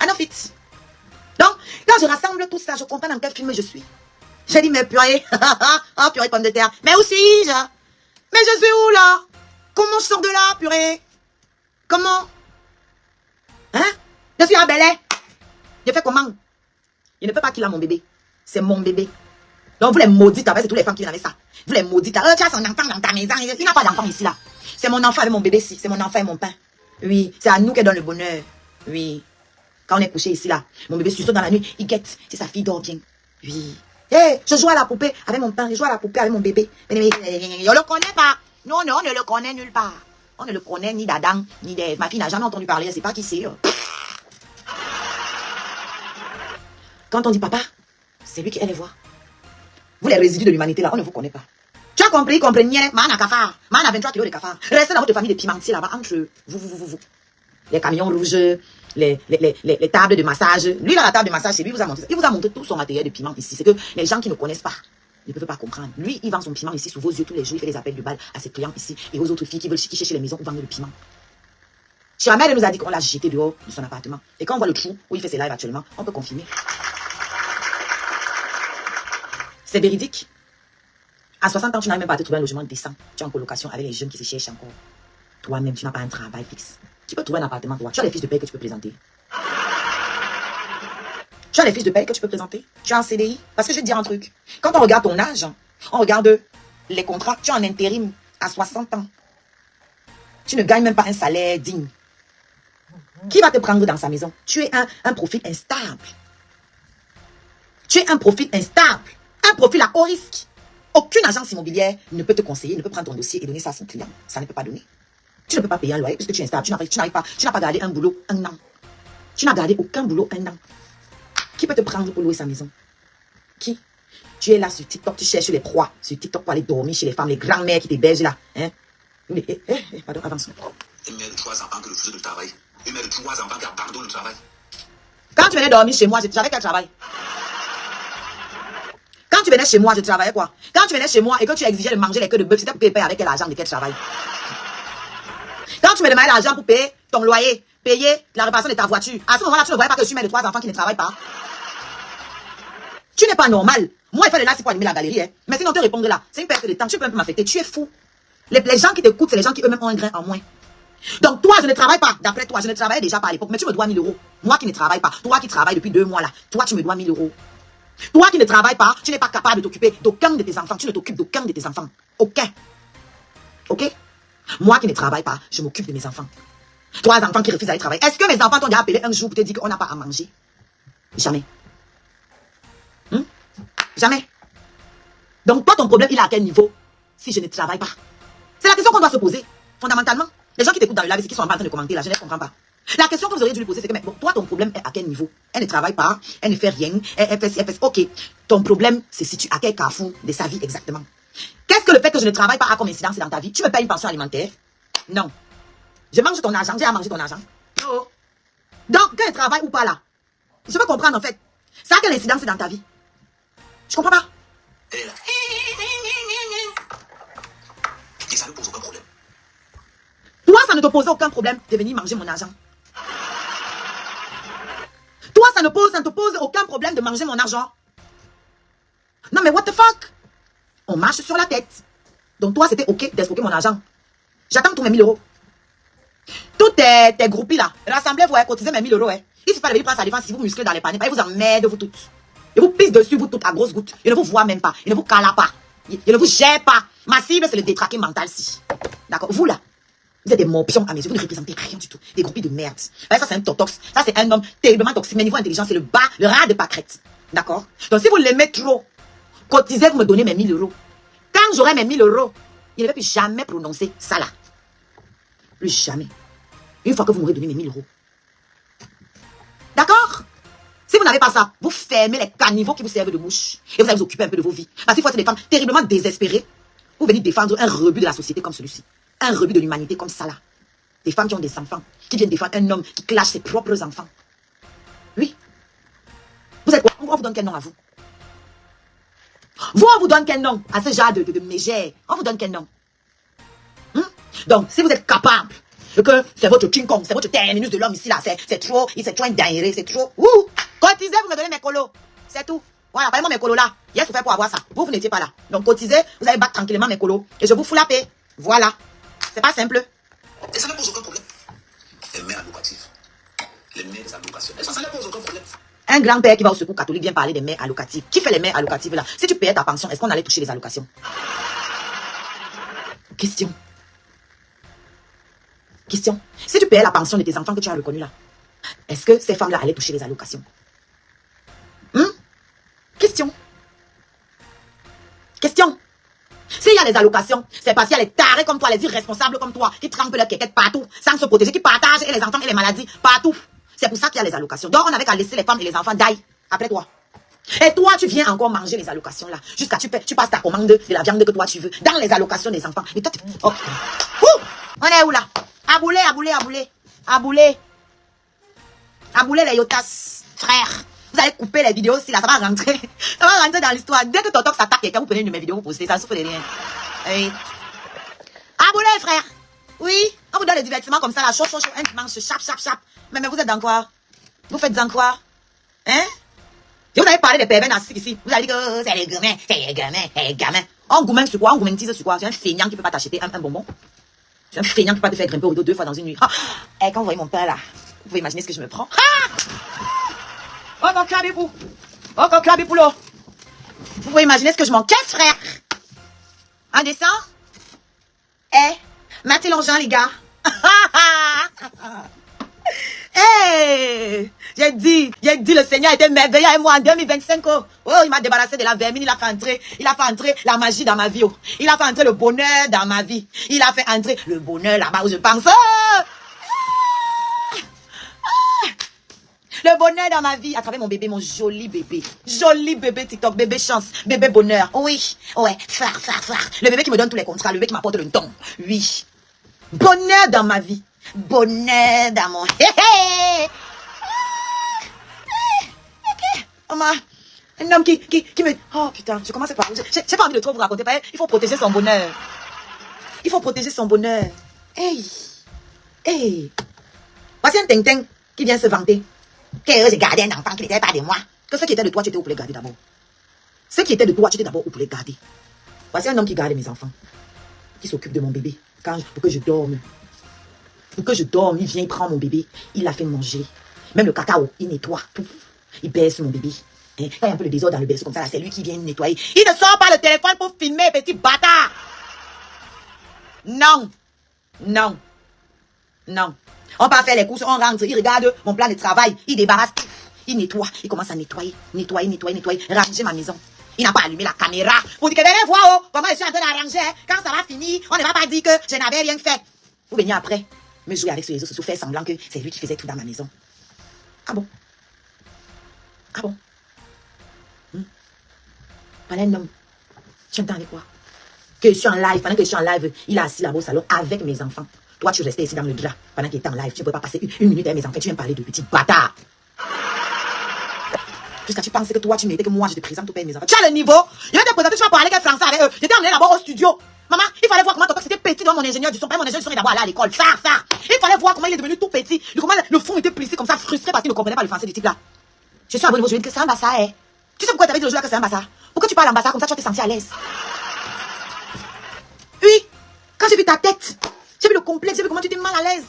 A: Enough it. Donc, quand je rassemble tout ça, je comprends dans quel film je suis. J'ai dit, mais purée. Oh, purée, pomme de terre. Mais où suis-je? Mais je suis où là? Comment je sors de là, purée? Comment? Hein? Je suis à Bel Air. Je fais comment? Je ne peux pas qu'il a mon bébé. C'est mon bébé. Donc vous les maudites, c'est toutes les femmes qui viennent avec ça. Vous les maudites, tu as son enfant dans ta maison. Il n'a pas d'enfant ici là. C'est mon enfant avec mon bébé ici. C'est mon enfant et mon pain. Oui, c'est à nous qu'elle donne le bonheur. Oui. Quand on est couché ici là, mon bébé sursaute dans la nuit, il guette si sa fille dort bien. Oui. Hey, je joue à la poupée avec mon pain, je joue à la poupée avec mon bébé. On ne le connaît pas. Non, on ne le connaît nulle part. On ne le connaît ni d'Adam, ni d'Ève. Ma fille n'a jamais entendu parler, elle ne sait pas qui c'est. Quand on dit papa, c'est lui qui elle les voit. Vous les résidus de l'humanité là, on ne vous connaît pas. Tu as compris, comprenez, man à cafard, man à 23 kilos de cafard. Restez dans votre famille de pimentiers là-bas entre vous. Les camions rouges, les tables de massage. Lui là, la table de massage, c'est lui qui vous a montré. Il vous a montré tout son matériel de piment ici. C'est que les gens qui ne connaissent pas ne peuvent pas comprendre. Lui, il vend son piment ici sous vos yeux tous les jours. Il fait des appels de balles à ses clients ici et aux autres filles qui veulent chiquer chez les maisons où vendre le piment. Chamel nous a dit qu'on l'a jeté dehors de son appartement. Et quand on voit le trou où il fait ses lives actuellement, on peut confirmer. C'est véridique. À 60 ans, tu n'as même pas à te trouver un logement décent. Tu es en colocation avec les jeunes qui se cherchent encore. Toi-même, tu n'as pas un travail fixe. Tu peux trouver un appartement, toi. Tu as les fiches de paie que tu peux présenter. Tu as les fiches de paie que tu peux présenter. Tu es en CDI. Parce que je vais te dire un truc. Quand on regarde ton âge, on regarde les contrats. Tu es en intérim à 60 ans. Tu ne gagnes même pas un salaire digne. Qui va te prendre dans sa maison? Tu es un profil instable. Tu es un profil instable. Un profil à haut risque. Aucune agence immobilière ne peut te conseiller, ne peut prendre ton dossier et donner ça à son client. Ça ne peut pas donner. Tu ne peux pas payer un loyer parce que tu es instable. Tu n'as pas gardé un boulot un an. Tu n'as gardé aucun boulot un an. Qui peut te prendre pour louer sa maison? Qui? Tu es là sur TikTok, tu cherches les proies sur TikTok pour aller dormir chez les femmes, les grands-mères qui t'hébergent là. Hein? Pardon, avance.
B: Une mère de 3 enfants qui refuse le travail. Une mère de 3 enfants qui abandonne le travail.
A: Quand tu venais dormir chez moi, j'avais quel travail? Quand tu venais chez moi, je travaillais quoi? Quand tu venais chez moi et que tu exigeais de manger les queues de bœuf, c'était pour payer avec quel argent, de quel travail? Quand tu me demandais l'argent pour payer ton loyer, payer la réparation de ta voiture, à ce moment-là, tu ne voyais pas que je suis mère de 3 enfants qui ne travaillent pas. Tu n'es pas normal. Moi, il fallait là, c'est pour animer la galerie. Hein. Mais sinon, te répondre là, c'est une perte de temps. Tu peux un peu m'affecter. Tu es fou. Les gens qui t'écoutent, c'est les gens qui eux-mêmes ont un grain en moins. Donc, toi, je ne travaille pas. D'après toi, je ne travaillais déjà pas à l'époque. Mais tu me dois 1000 euros. Moi qui ne travaille pas. Toi qui travailles depuis 2 mois là. Toi, tu me dois 1000 euros. Toi qui ne travailles pas, tu n'es pas capable de t'occuper d'aucun de tes enfants. Tu ne t'occupes d'aucun de tes enfants. Aucun. Ok? Moi qui ne travaille pas, je m'occupe de mes enfants. 3 enfants qui refusent d'aller travailler. Est-ce que mes enfants t'ont déjà appelé un jour pour te dire qu'on n'a pas à manger? Jamais. Jamais. Donc toi, ton problème, il est à quel niveau si je ne travaille pas? C'est la question qu'on doit se poser, fondamentalement. Les gens qui t'écoutent dans le live, qui sont en train de commenter là, je ne comprends pas. La question que vous auriez dû lui poser, c'est que, mais bon, toi, ton problème est à quel niveau? Elle ne travaille pas, elle ne fait rien, elle fait, ok. Ton problème se situe à quel carrefour de sa vie exactement? Qu'est-ce que le fait que je ne travaille pas a comme incidence dans ta vie? Tu me payes une pension alimentaire? Non. Je mange ton argent, j'ai à manger ton argent. Non. Donc, qu'elle travaille ou pas là? Je veux comprendre en fait. Ça a quelle incidence dans ta vie? Je comprends pas.
B: Elle est là. Et ça ne pose aucun problème.
A: Toi, ça ne te pose aucun problème de venir manger mon argent. Toi, ça ne te pose aucun problème de manger mon argent. Non, mais what the fuck? On marche sur la tête. Donc toi, c'était ok d'escroquer mon argent. J'attends tous mes 1000 euros. Tous tes groupies là, rassemblez-vous, cotisez mes 1000 euros. Il suffit pas de venir prendre sa défense si vous musclez dans les paniers. Il vous emmerde, vous toutes. Il vous pisse dessus, vous toutes, à grosses gouttes. Il ne vous voit même pas. Il ne vous cala pas. Il ne vous gère pas. Ma cible, c'est le détraqué mental, si. D'accord? Vous là, vous êtes des morpions à mes yeux. Vous ne représentez rien du tout. Des groupies de merde. Ça, c'est un totox. Ça, c'est un homme terriblement toxique. Mais niveau intelligence, c'est le bas, le rat de pâquerette. D'accord? Donc, si vous l'aimez trop, cotisez, vous me donnez mes 1000 euros. Quand j'aurai mes 1000 euros, il ne va plus jamais prononcer ça là. Plus jamais. Une fois que vous m'aurez donné mes 1000 euros. D'accord? Si vous n'avez pas ça, vous fermez les caniveaux qui vous servent de mouche. Et vous allez vous occuper un peu de vos vies. Parce qu'il faut être des femmes terriblement désespérées pour venir défendre un rebut de la société comme celui-ci. Un rebut de l'humanité comme ça là. Des femmes qui ont des enfants, qui viennent défendre un homme qui clash ses propres enfants. Oui. Vous êtes quoi? On vous donne quel nom à vous? Vous, on vous donne quel nom à ce genre de mégère? On vous donne quel nom? Donc, si vous êtes capable, et que c'est votre King Kong, c'est votre terminus de l'homme ici, là, c'est trop une dinguerie, c'est trop... Cotisez, vous me donnez mes colos. C'est tout. Voilà, appelez-moi mes colos là. Il y a souffert pour avoir ça. Vous n'étiez pas là. Donc, cotisez, vous allez battre tranquillement mes colos. Et je vous fous la paix. Voilà. C'est pas simple.
B: Et ça ne pose aucun problème. Les mères allocatives, les mères allocations, ça ne pose aucun problème.
A: Un grand-père qui va au secours catholique vient parler des mères allocatives. Qui fait les mères allocatives là? Si tu payais ta pension, est-ce qu'on allait toucher les allocations? Question. Si tu payais la pension de tes enfants que tu as reconnus là, est-ce que ces femmes-là allaient toucher les allocations? Question. S'il y a les allocations, c'est parce qu'il y a les tarés comme toi, les irresponsables comme toi, qui trempent leurs quéquettes partout, sans se protéger, qui partagent et les enfants et les maladies partout. C'est pour ça qu'il y a les allocations. Donc on n'avait qu'à laisser les femmes et les enfants d'aille après toi. Et toi, tu viens encore manger les allocations là, jusqu'à tu passes ta commande de la viande que toi tu veux, dans les allocations des enfants. Et toi, okay. On est où là? Aboulez les yotas, frère. Vous allez couper les vidéos aussi là, ça va rentrer. Ça va rentrer dans l'histoire. Dès que Totok s'attaque quelqu'un, vous prenez une de mes vidéos, vous postez, ça ne souffre de rien. Oui. Aboulez, frère. Oui, on vous donne les divertissements comme ça là, chaud, un dimanche, chap. Mais vous êtes dans quoi? Vous faites dans quoi? Hein? Et vous avez parlé des pervers narcissiques ici. Vous avez dit que c'est les gamins. On gourmand sur quoi? On gourmandise sur quoi? C'est un feignant qui ne peut pas t'acheter un bonbon. C'est un feignant qui ne peut pas te faire grimper au rideau 2 fois dans une nuit. Et quand vous voyez mon père là, vous pouvez imaginer ce que je me prends. Oh, pour l'eau. Vous pouvez imaginer ce que je m'encaisse, frère. En descend. Mathilde Longeant, les gars. J'ai dit, le Seigneur était merveilleux avec moi en 2025. Oh, il m'a débarrassé de la vermine, il a fait entrer la magie dans ma vie. Il a fait entrer le bonheur dans ma vie. Il a fait entrer le bonheur là-bas où je pense. Le bonheur dans ma vie à travers mon bébé, mon joli bébé. Joli bébé TikTok, bébé chance, bébé bonheur. Oui, ouais, phare. Le bébé qui me donne tous les contrats, le bébé qui m'apporte le don. Oui. Bonheur dans ma vie. Bonheur dans mon... Un homme qui me... Oh putain, je commence à parler. J'ai pas envie de trop vous raconter. Il faut protéger son bonheur. Hey. Voici un ting-ting qui vient se vanter. Que j'ai gardé un enfant qui n'était pas de moi. Que ce qui était de toi, tu étais où pour les garder d'abord. Ce qui était de toi, tu étais d'abord où pour les garder. Voici un homme qui garde mes enfants. Qui s'occupe de mon bébé. Pour que je dorme. Il vient, il prend mon bébé. Il l'a fait manger. Même le cacao, il nettoie tout. Il baisse mon bébé. Quand il y a un peu de désordre dans le berceau comme ça, c'est lui qui vient nettoyer. Il ne sort pas le téléphone pour filmer, petit bâtard. Non. On part faire les courses, on rentre, il regarde mon plan de travail, il débarrasse, il nettoie, il commence à nettoyer, ranger ma maison. Il n'a pas allumé la caméra pour dire que venez voir comment je suis en train d'arranger. Quand ça va finir, on ne va pas dire que je n'avais rien fait. Vous venez après me jouer avec ce réseau social, faire semblant que c'est lui qui faisait tout dans ma maison. Ah bon? Voilà un homme. Tu entends avec quoi? Que je suis en live, pendant que je suis en live, il est assis là-bas au salon avec mes enfants. Toi, tu restais ici dans le drap pendant qu'il était en live. Tu ne pouvais pas passer une minute avec mes enfants. Tu viens parler de petit bâtard. Jusqu'à tu penses que toi, tu méritais que moi, je te présente au père de mes enfants. Tu as le niveau. Je vais te présenter, tu vas parler avec un Français avec eux. J'étais emmené d'abord au studio. Maman, il fallait voir comment ton c'était petit devant mon ingénieur du son. Mon ingénieur du son est d'abord allé à l'école. Ça. Il fallait voir comment il est devenu tout petit. Comment le fond était plissé comme ça, frustré parce qu'il ne comprenait pas le français du type là. Je suis à bon niveau, je vais dire que c'est un bassa, Tu sais pourquoi tu avais dit le jour là que c'est un bassa? Pourquoi tu parles en bassa comme ça, tu vas te sentir à l'aise? Oui, quand j'ai vu ta tête, j'ai vu le complexe, j'ai vu comment tu étais mal à l'aise.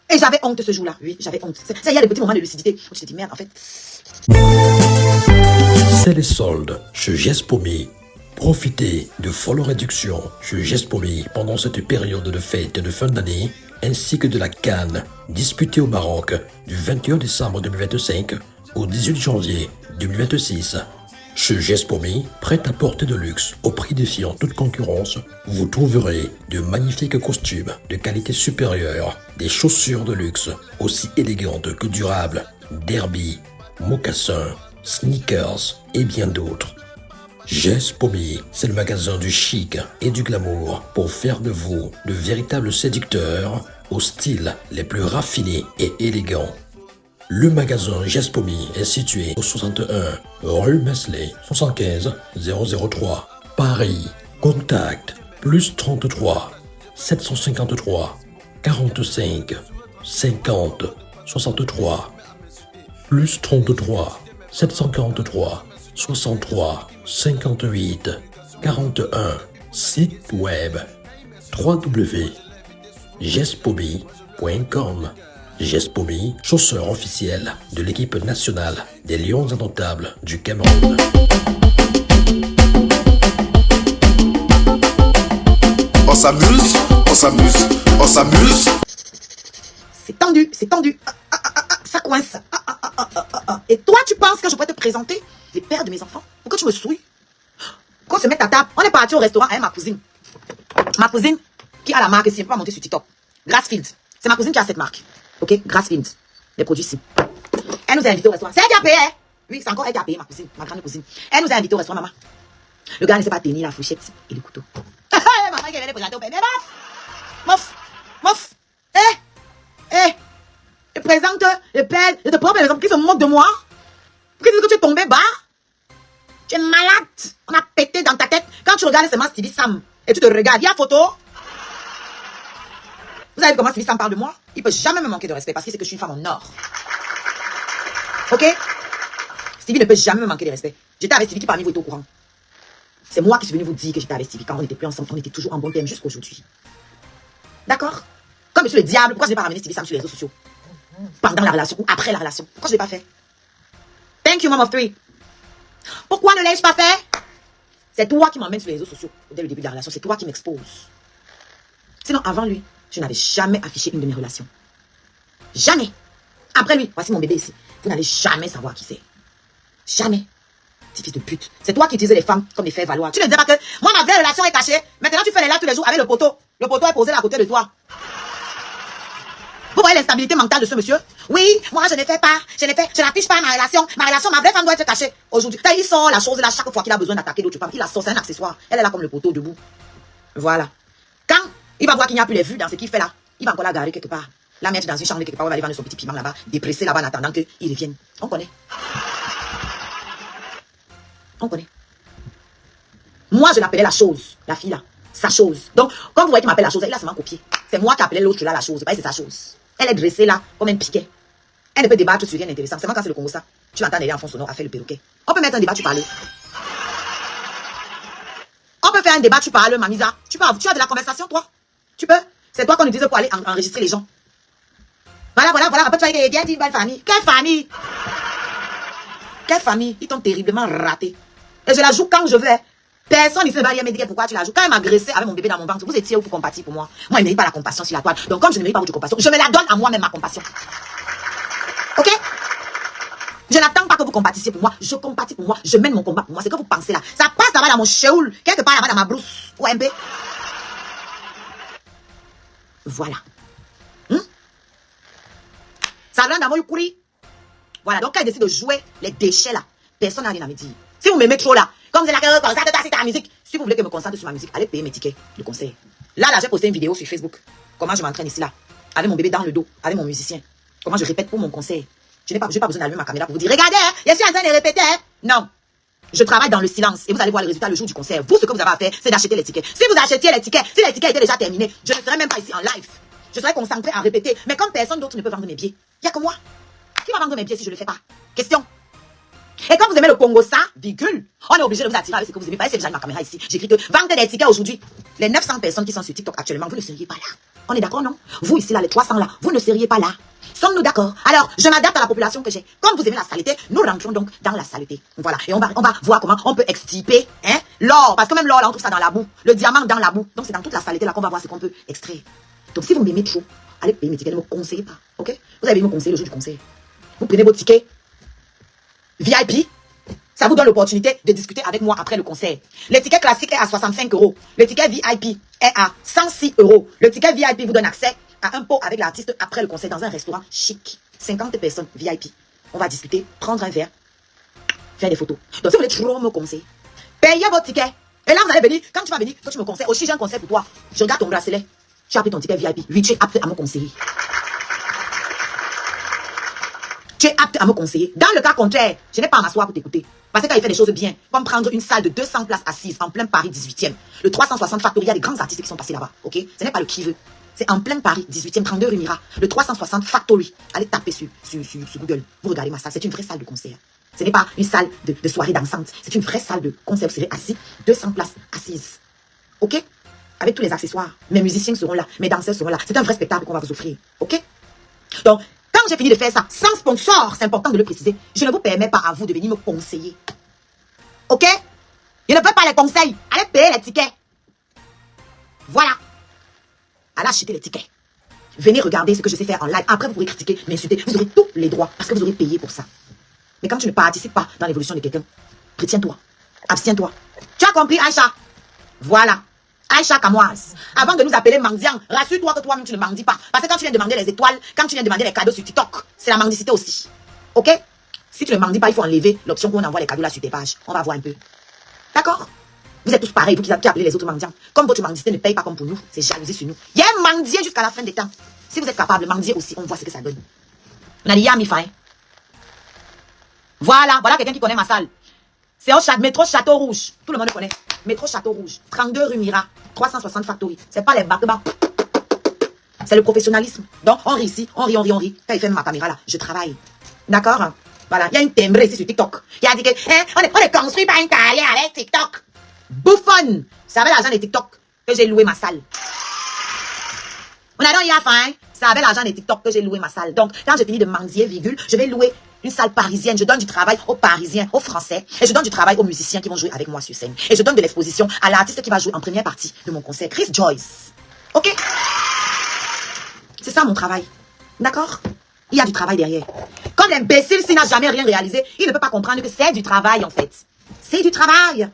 A: Et j'avais honte ce jour-là. Oui, j'avais honte. Il y a des petits moments de lucidité où je te dis merde, en fait.
C: C'est les soldes chez Gespomi. Profitez de folles réductions chez Gespomi pendant cette période de fête de fin d'année, ainsi que de la CAN disputée au Maroc du 21 décembre 2025 au 18 janvier 2026. Chez Gespomi, prêt à porter de luxe au prix défiant toute concurrence, vous trouverez de magnifiques costumes de qualité supérieure, des chaussures de luxe aussi élégantes que durables, derby, mocassins, sneakers et bien d'autres. Gespomi, c'est le magasin du chic et du glamour pour faire de vous de véritables séducteurs au style les plus raffinés et élégants. Le magasin Gespomi est situé au 61 rue Mesley, 75 003, Paris. Contact plus 33 753 45 50 63 plus 33 743 63 58 41. Site web www.gespomi.com. Gespomi, chausseur officiel de l'équipe nationale des Lions indomptables du Cameroun.
B: On s'amuse, on s'amuse, on s'amuse.
A: C'est tendu, c'est tendu. Ça coince. Et toi, tu penses que je pourrais te présenter les pères de mes enfants pour que tu me souilles? Qu'on se mette à table. On est parti au restaurant avec ma cousine. Ma cousine qui a la marque, si elle peut pas monter sur TikTok. Grassfield. C'est ma cousine qui a cette marque. Ok, Grassfield. Les produits ici. Elle nous a invités au restaurant. C'est elle qui a payé, hein? Oui, c'est encore elle qui a payé, ma cousine, ma grande cousine. Elle nous a invités au restaurant, maman. Le gars ne sait pas tenir la fourchette et le couteau. Maman qui vient de présenter au père. Mais mof. Je présente le père de tes propres exemple qui se moque de moi. Qui dit que tu es tombé bas. Tu es malade. On a pété dans ta tête. Quand tu regardes seulement Stevie Sam et tu te regardes, il y a photo. Vous savez comment Stevie Sam parle de moi? Il peut jamais me manquer de respect parce qu'il sait que je suis une femme en or. Ok? Stevie ne peut jamais me manquer de respect. J'étais avec Stevie qui parmi vous était au courant. C'est moi qui suis venu vous dire que j'étais avec Stevie quand on n'était plus ensemble. On était toujours en bon terme jusqu'aujourd'hui. D'accord? Comme je suis le diable, pourquoi je n'ai pas ramené Stevie Sam sur les réseaux sociaux? Pendant la relation ou après la relation? Pourquoi je ne l'ai pas fait? Thank you, mom of three. Pourquoi ne l'ai-je pas fait? C'est toi qui m'emmènes sur les réseaux sociaux dès le début de la relation. C'est toi qui m'exposes. Sinon, avant lui, je n'avais jamais affiché une de mes relations. Jamais. Après lui, voici mon bébé ici. Vous n'allez jamais savoir qui c'est. Jamais. Petit fils de pute. C'est toi qui utilises les femmes comme les faire valoir. Tu ne disais pas que moi, ma vraie relation est cachée. Maintenant, tu fais les lives tous les jours avec le poteau. Le poteau est posé à côté de toi. Vous voyez l'instabilité mentale de ce monsieur? Oui, moi je ne fais pas, je n'affiche pas ma relation, ma vraie femme doit être cachée. Aujourd'hui, il sort la chose là chaque fois qu'il a besoin d'attaquer d'autres femmes, il la sort, c'est un accessoire. Elle est là comme le poteau debout. Voilà. Quand il va voir qu'il n'y a plus les vues dans ce qu'il fait là, il va encore la garer quelque part. La mettre dans une chambre quelque part, on va aller vendre son petit piment là-bas, dépresser là-bas en attendant qu'il revienne. On connaît. On connaît. Moi je l'appelais la chose, la fille là, sa chose. Donc, quand vous voyez qu'il m'appelle la chose, il a seulement copié. C'est moi qui appelais l'autre là la chose, c'est sa chose. Elle est dressée là, comme un piquet. Elle ne peut débattre sur rien d'intéressant. Seulement quand c'est le Congo ça. Tu l'entends derrière en fond sonore à faire le perroquet. On peut mettre un débat, tu parles. On peut faire un débat, tu parles, Mamisa. Tu as de la conversation, toi. Tu peux. C'est toi qu'on utilise pour aller enregistrer les gens. Voilà. Après, tu vas dire, bien dit, bonne famille. Quelle famille? Quelle famille? Ils t'ont terriblement raté. Et je la joue quand je veux. Personne ici ne va rien me dire pourquoi tu la joues. Quand elle m'a agressé avec mon bébé dans mon ventre, vous étiez où pour compatir pour moi? Moi, je ne mérite pas la compassion sur la toile. Donc, comme je ne mérite pas votre compassion, je me la donne à moi-même, ma compassion. Ok? Je n'attends pas que vous compatissiez pour moi. Je compatis pour moi. Je mène mon combat pour moi. C'est que vous pensez là. Ça passe là-bas dans mon Sheol. Quelque part là-bas dans ma brousse. Ou un peu. Voilà. Ça vient d'avoir eu courir. Voilà. Donc, quand elle décide de jouer les déchets là, personne n'a rien à me dire. Si vous m'aimez trop là, comme c'est là que concentre-toi sur ta musique. Si vous voulez que je me concentre sur ma musique, allez payer mes tickets de concert. Là, j'ai posté une vidéo sur Facebook. Comment je m'entraîne ici là. Avec mon bébé dans le dos. Avec mon musicien. Comment je répète pour mon concert. Je n'ai pas besoin d'allumer ma caméra pour vous dire, regardez, hein, je suis en train de répéter. Hein. Non. Je travaille dans le silence. Et vous allez voir le résultat le jour du concert. Vous, ce que vous avez à faire, c'est d'acheter les tickets. Si vous achetiez les tickets, si les tickets étaient déjà terminés, je ne serais même pas ici en live. Je serais concentré à répéter. Mais comme personne d'autre ne peut vendre mes billets, il n'y a que moi. Qui va vendre mes billets si je ne le fais pas? Question. Et quand vous aimez le Congo ça, virgule, on est obligé de vous attirer avec ce que vous aimez. Pas, c'est déjà ma caméra ici. J'écris que vendez des tickets aujourd'hui. Les 900 personnes qui sont sur TikTok actuellement, vous ne seriez pas là. On est d'accord, non? Vous ici là, les 300 là, vous ne seriez pas là. Sommes-nous d'accord? Alors, je m'adapte à la population que j'ai. Comme vous aimez la saleté, nous rentrons donc dans la saleté. Voilà. Et on va voir comment on peut extirper l'or. Parce que même l'or, là, on trouve ça dans la boue. Le diamant dans la boue. Donc, c'est dans toute la saleté là qu'on va voir ce qu'on peut extraire. Donc, si vous m'aimez trop, allez payer mes tickets, ne me conseillez pas. Ok? Vous allez me conseiller le jour du conseil. Vous prenez vos tickets VIP. Ça vous donne l'opportunité de discuter avec moi après le concert. Le ticket classique est à 65 €. Le ticket VIP est à 106 €. Le ticket VIP vous donne accès à un pot avec l'artiste après le concert dans un restaurant chic. 50 personnes VIP. On va discuter, prendre un verre, faire des photos. Donc si vous voulez trop me conseiller, payez votre ticket. Et là vous allez venir, quand tu vas venir, quand tu me conseilles, aussi j'ai un conseil pour toi. Je regarde ton bracelet. Tu as pris ton ticket VIP. Oui, tu es apte à me conseiller. tu es apte à me conseiller. Dans le cas contraire, je n'ai pas à m'asseoir pour t'écouter. Parce que quand il fait des choses bien, comme prendre une salle de 200 places assises en plein Paris 18e, le 360 Factory, il y a des grands artistes qui sont passés là-bas, ok? Ce n'est pas le qui veut. C'est en plein Paris 18e, 32 rue Mira, le 360 Factory. Allez taper sur Google. Vous regardez ma salle, c'est une vraie salle de concert. Ce n'est pas une salle de soirée dansante. C'est une vraie salle de concert. Vous serez assis, 200 places assises. Ok? Avec tous les accessoires. Mes musiciens seront là, mes danseurs seront là. C'est un vrai spectacle qu'on va vous offrir. Ok? Donc, quand j'ai fini de faire ça, sans sponsor, c'est important de le préciser, je ne vous permets pas à vous de venir me conseiller. Ok? Je ne veux pas les conseils. Allez payer les tickets. Voilà. Allez acheter les tickets. Venez regarder ce que je sais faire en live. Après, vous pourrez critiquer, m'insulter. Vous aurez tous les droits parce que vous aurez payé pour ça. Mais quand tu ne participes pas dans l'évolution de quelqu'un, retiens-toi. Abstiens-toi. Tu as compris, Aïcha? Voilà. Aïcha Kamoise, avant de nous appeler mendiants, rassure-toi que toi-même tu ne mendis pas. Parce que quand tu viens demander les étoiles, quand tu viens demander les cadeaux sur TikTok, c'est la mendicité aussi. Ok? Si tu ne mendis pas, il faut enlever l'option qu'on envoie les cadeaux là sur tes pages. On va voir un peu. D'accord? Vous êtes tous pareils, vous qui appelez les autres mendiants. Comme votre mendicité ne paye pas comme pour nous, c'est jalousie sur nous. Il y a un mendier jusqu'à la fin des temps. Si vous êtes capable, mendier aussi, on voit ce que ça donne. On a dit Yami Fain. Voilà quelqu'un qui connaît ma salle. C'est au métro Château Rouge. Tout le monde le connaît. Métro Château Rouge. 32 rue Mira. 360 Factory. C'est pas les bacs-bas. C'est le professionnalisme. Donc, on rit ici. On rit. Quand il fait ma caméra là, je travaille. D'accord? Voilà. Il y a une timbrée ici sur TikTok. Il a dit que, on ne construit pas une carrière avec TikTok. Bouffonne. C'est avec l'argent de TikTok que j'ai loué ma salle. On a donc y a faim. C'est avec l'argent de TikTok que j'ai loué ma salle. Donc, quand j'ai fini de mendier, je vais louer une salle parisienne. Je donne du travail aux Parisiens, aux Français. Et je donne du travail aux musiciens qui vont jouer avec moi sur scène. Et je donne de l'exposition à l'artiste qui va jouer en première partie de mon concert, Chris Joyce. Ok? C'est ça mon travail. D'accord? Il y a du travail derrière. Comme l'imbécile, s'il n'a jamais rien réalisé, il ne peut pas comprendre que c'est du travail en fait. C'est du travail.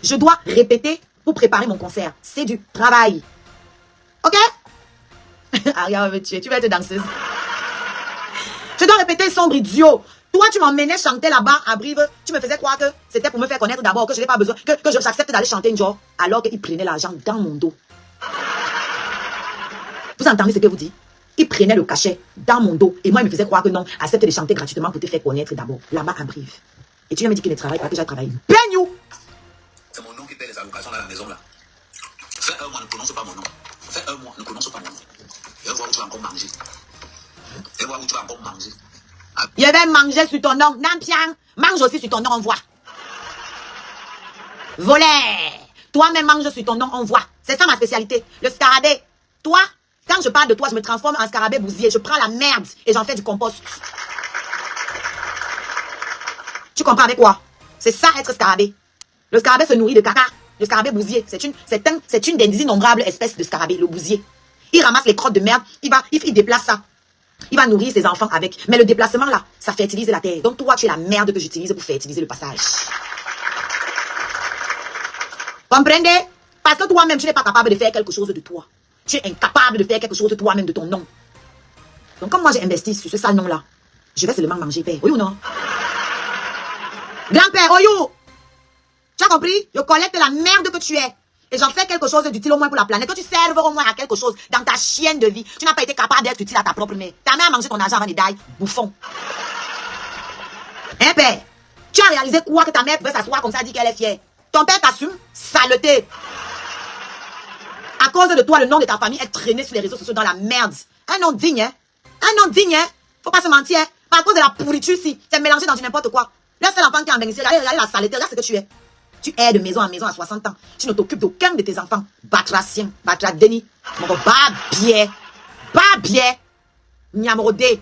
A: Je dois répéter pour préparer mon concert. C'est du travail. Ok? Aria va me tuer. Tu vas être danseuse. Je dois répéter sombre idiot. Toi, tu m'emmenais chanter là-bas à Brive. Tu me faisais croire que c'était pour me faire connaître d'abord, que je n'ai pas besoin, que j'accepte d'aller chanter une jour, alors qu'il prenait l'argent dans mon dos. Vous entendez ce que vous dites? Il prenait le cachet dans mon dos. Et moi, il me faisait croire que non, accepte de chanter gratuitement pour te faire connaître d'abord, là-bas à Brive. Et tu viens me dire qu'il ne travaille pas, que j'ai travaillé. Beignou!
B: C'est mon nom qui paie les allocations dans la maison là. Fais un mois, ne prononce pas mon nom. Fais un mois, ne prononce pas mon nom. Et voir où tu vas encore manger. Et voir où tu vas encore manger.
A: Je vais manger sur ton nom. Nampiang, mange aussi sur ton nom, on voit. Voler. Toi-même mange sur ton nom, on voit. C'est ça ma spécialité. Le scarabée. Toi, quand je parle de toi, je me transforme en scarabée bousier. Je prends la merde et j'en fais du compost. Tu comprends avec quoi? C'est ça être scarabée. Le scarabée se nourrit de caca. Le scarabée bousier, c'est une des innombrables espèces de scarabée, le bousier. Il ramasse les crottes de merde, il déplace ça. Il va nourrir ses enfants avec. Mais le déplacement là, ça fertilise la terre. Donc toi, tu es la merde que j'utilise pour fertiliser le passage. Comprenez? Parce que toi-même, tu n'es pas capable de faire quelque chose de toi. Tu es incapable de faire quelque chose de toi-même, de ton nom. Donc comme moi, j'ai investi sur ce sale nom-là, je vais seulement manger, père. Oui ou non? Grand-père, oyou! Tu as compris? Je collecte la merde que tu es. Et j'en fais quelque chose d'utile au moins pour la planète. Que tu serves au moins à quelque chose dans ta chienne de vie. Tu n'as pas été capable d'être utile à ta propre mère. Ta mère a mangé ton argent avant de die. Bouffon. Hein, père? Tu as réalisé quoi que ta mère pouvait s'asseoir comme ça et dire qu'elle est fière? Ton père t'assume? Saleté. À cause de toi, le nom de ta famille est traîné sur les réseaux sociaux dans la merde. Un nom digne, hein? Un nom digne, hein? Faut pas se mentir, hein? Par cause de la pourriture ici. C'est mélangé dans du n'importe quoi. Le seul enfant qui est en bénéficie, regardez la saleté, regarde ce que tu es. Tu es de maison en maison à 60 ans. Tu ne t'occupes d'aucun de tes enfants. Batracien, Batradeni. Babier. Nyamrodé.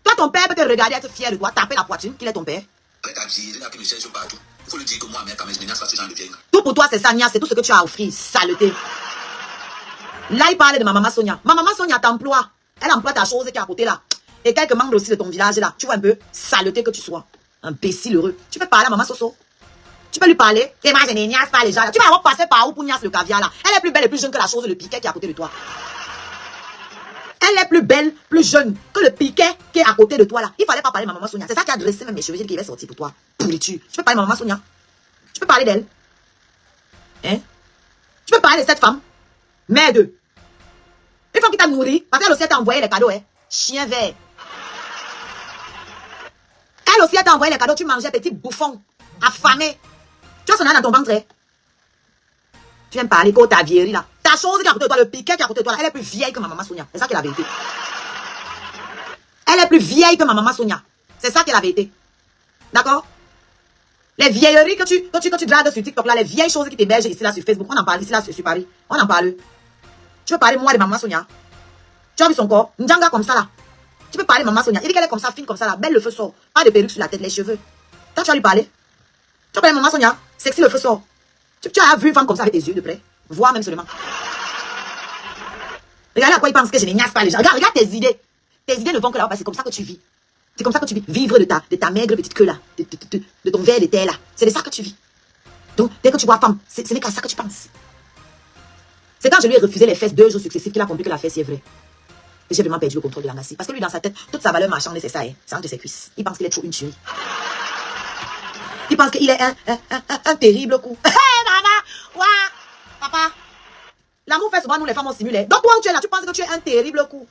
A: Toi, ton père peut te regarder, être fier de toi, taper la poitrine, qu'il est ton père.
B: Avec ta vie, il me cherche partout. Il faut lui dire que moi, mais quand même, je menace pas ce genre de vieille.
A: Tout pour toi, c'est ça, Nia, c'est tout ce que tu as à offrir. Saleté. Là, il parle de ma maman Sonia. Ma maman Sonia t'emploie. Elle emploie ta chose qui est à côté là. Et quelques membres aussi de ton village là. Tu vois un peu, saleté que tu sois. Imbécile heureux. Tu peux parler à maman Soso. Tu peux lui parler. Et moi, je ne niasse pas les gens là. Tu vas avoir passé par où pour niasse le caviar là. Elle est plus belle et plus jeune que la chose, le piquet qui est à côté de toi. Elle est plus belle, plus jeune que le piquet qui est à côté de toi là. Il fallait pas parler de ma maman Sonia. C'est ça qui a dressé même mes cheveux qui va sortir pour toi. Pourriture. Tu peux parler de ma maman Sonia. Tu peux parler d'elle. Hein? Tu peux parler de cette femme. Mère d'eux. Une femme qui t'a nourri. Parce qu'elle aussi t'a envoyé les cadeaux, hein. Chien vert. Elle aussi, elle t'a envoyé les cadeaux, tu mangeais, petit bouffon, affamé. Tu as son âne dans ton ventre. Tu viens me parler comme ta vieillerie là. Ta chose qui est à côté de toi, le piquet qui est à côté de toi, là, elle est plus vieille que ma maman Sonia. C'est ça qui est la vérité. Elle est plus vieille que ma maman Sonia. C'est ça qui est la vérité. D'accord? Les vieilleries que tu dragues sur TikTok là, les vieilles choses qui t'hébergent ici là sur Facebook, on en parle ici là sur Paris. On en parle. Tu peux parler moi de maman Sonia. Tu as vu son corps? Ndjanga comme ça là. Tu peux parler maman Sonia. Il dit qu'elle est comme ça, fine comme ça là. Belle, le feu sort. Pas de perruque sur la tête, les cheveux. Toi, tu vas lui parler. Tu vas parler maman Sonia. Sexy, le feu sort. Tu as vu une femme comme ça avec tes yeux de près. Voir même seulement. Regarde à quoi il pense que je n'ignace pas les gens. Regarde tes idées. Tes idées ne vont que là-bas. C'est comme ça que tu vis. C'est comme ça que tu vis. Vivre de ta maigre petite queue là. De ton verre de terre là. C'est de ça que tu vis. Donc, dès que tu vois femme, ce n'est qu'à ça que tu penses. C'est quand je lui ai refusé les fesses 2 jours successifs qu'il a compris que la fesse est vraie. Et j'ai vraiment perdu le contrôle de la Ngassi. Parce que lui, dans sa tête, toute sa valeur marchande, c'est ça. C'est entre ses cuisses. Il pense qu'il est trop une chérie. Il pense qu'il est un terrible coup. Hé, maman! Ouah! Papa! L'amour fait souvent nous les femmes on simule. Donc toi où tu es là, tu penses que tu es un terrible coup.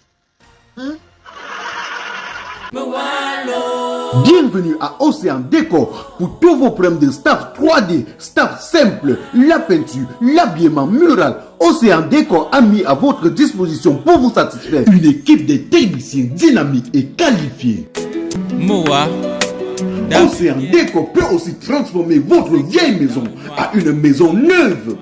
E: Bienvenue à Océan Décor pour tous vos problèmes de staff 3D, staff simple, la peinture, l'habillement mural. Océan Décor a mis à votre disposition pour vous satisfaire une équipe de techniciens dynamiques et qualifiés.
G: Moa.
E: Océan Décor peut aussi transformer votre vieille maison à une maison neuve.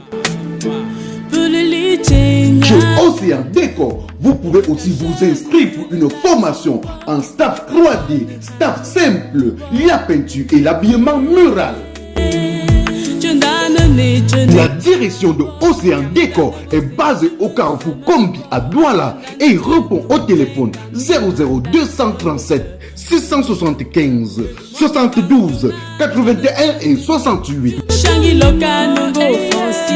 E: Chez Océan Décor, vous pouvez aussi vous inscrire pour une formation en staff 3D, staff simple, la peinture et l'habillement mural. La direction de Océan Décor est basée au carrefour Combi à Douala et répond au téléphone 00237 675 72 81 et 68.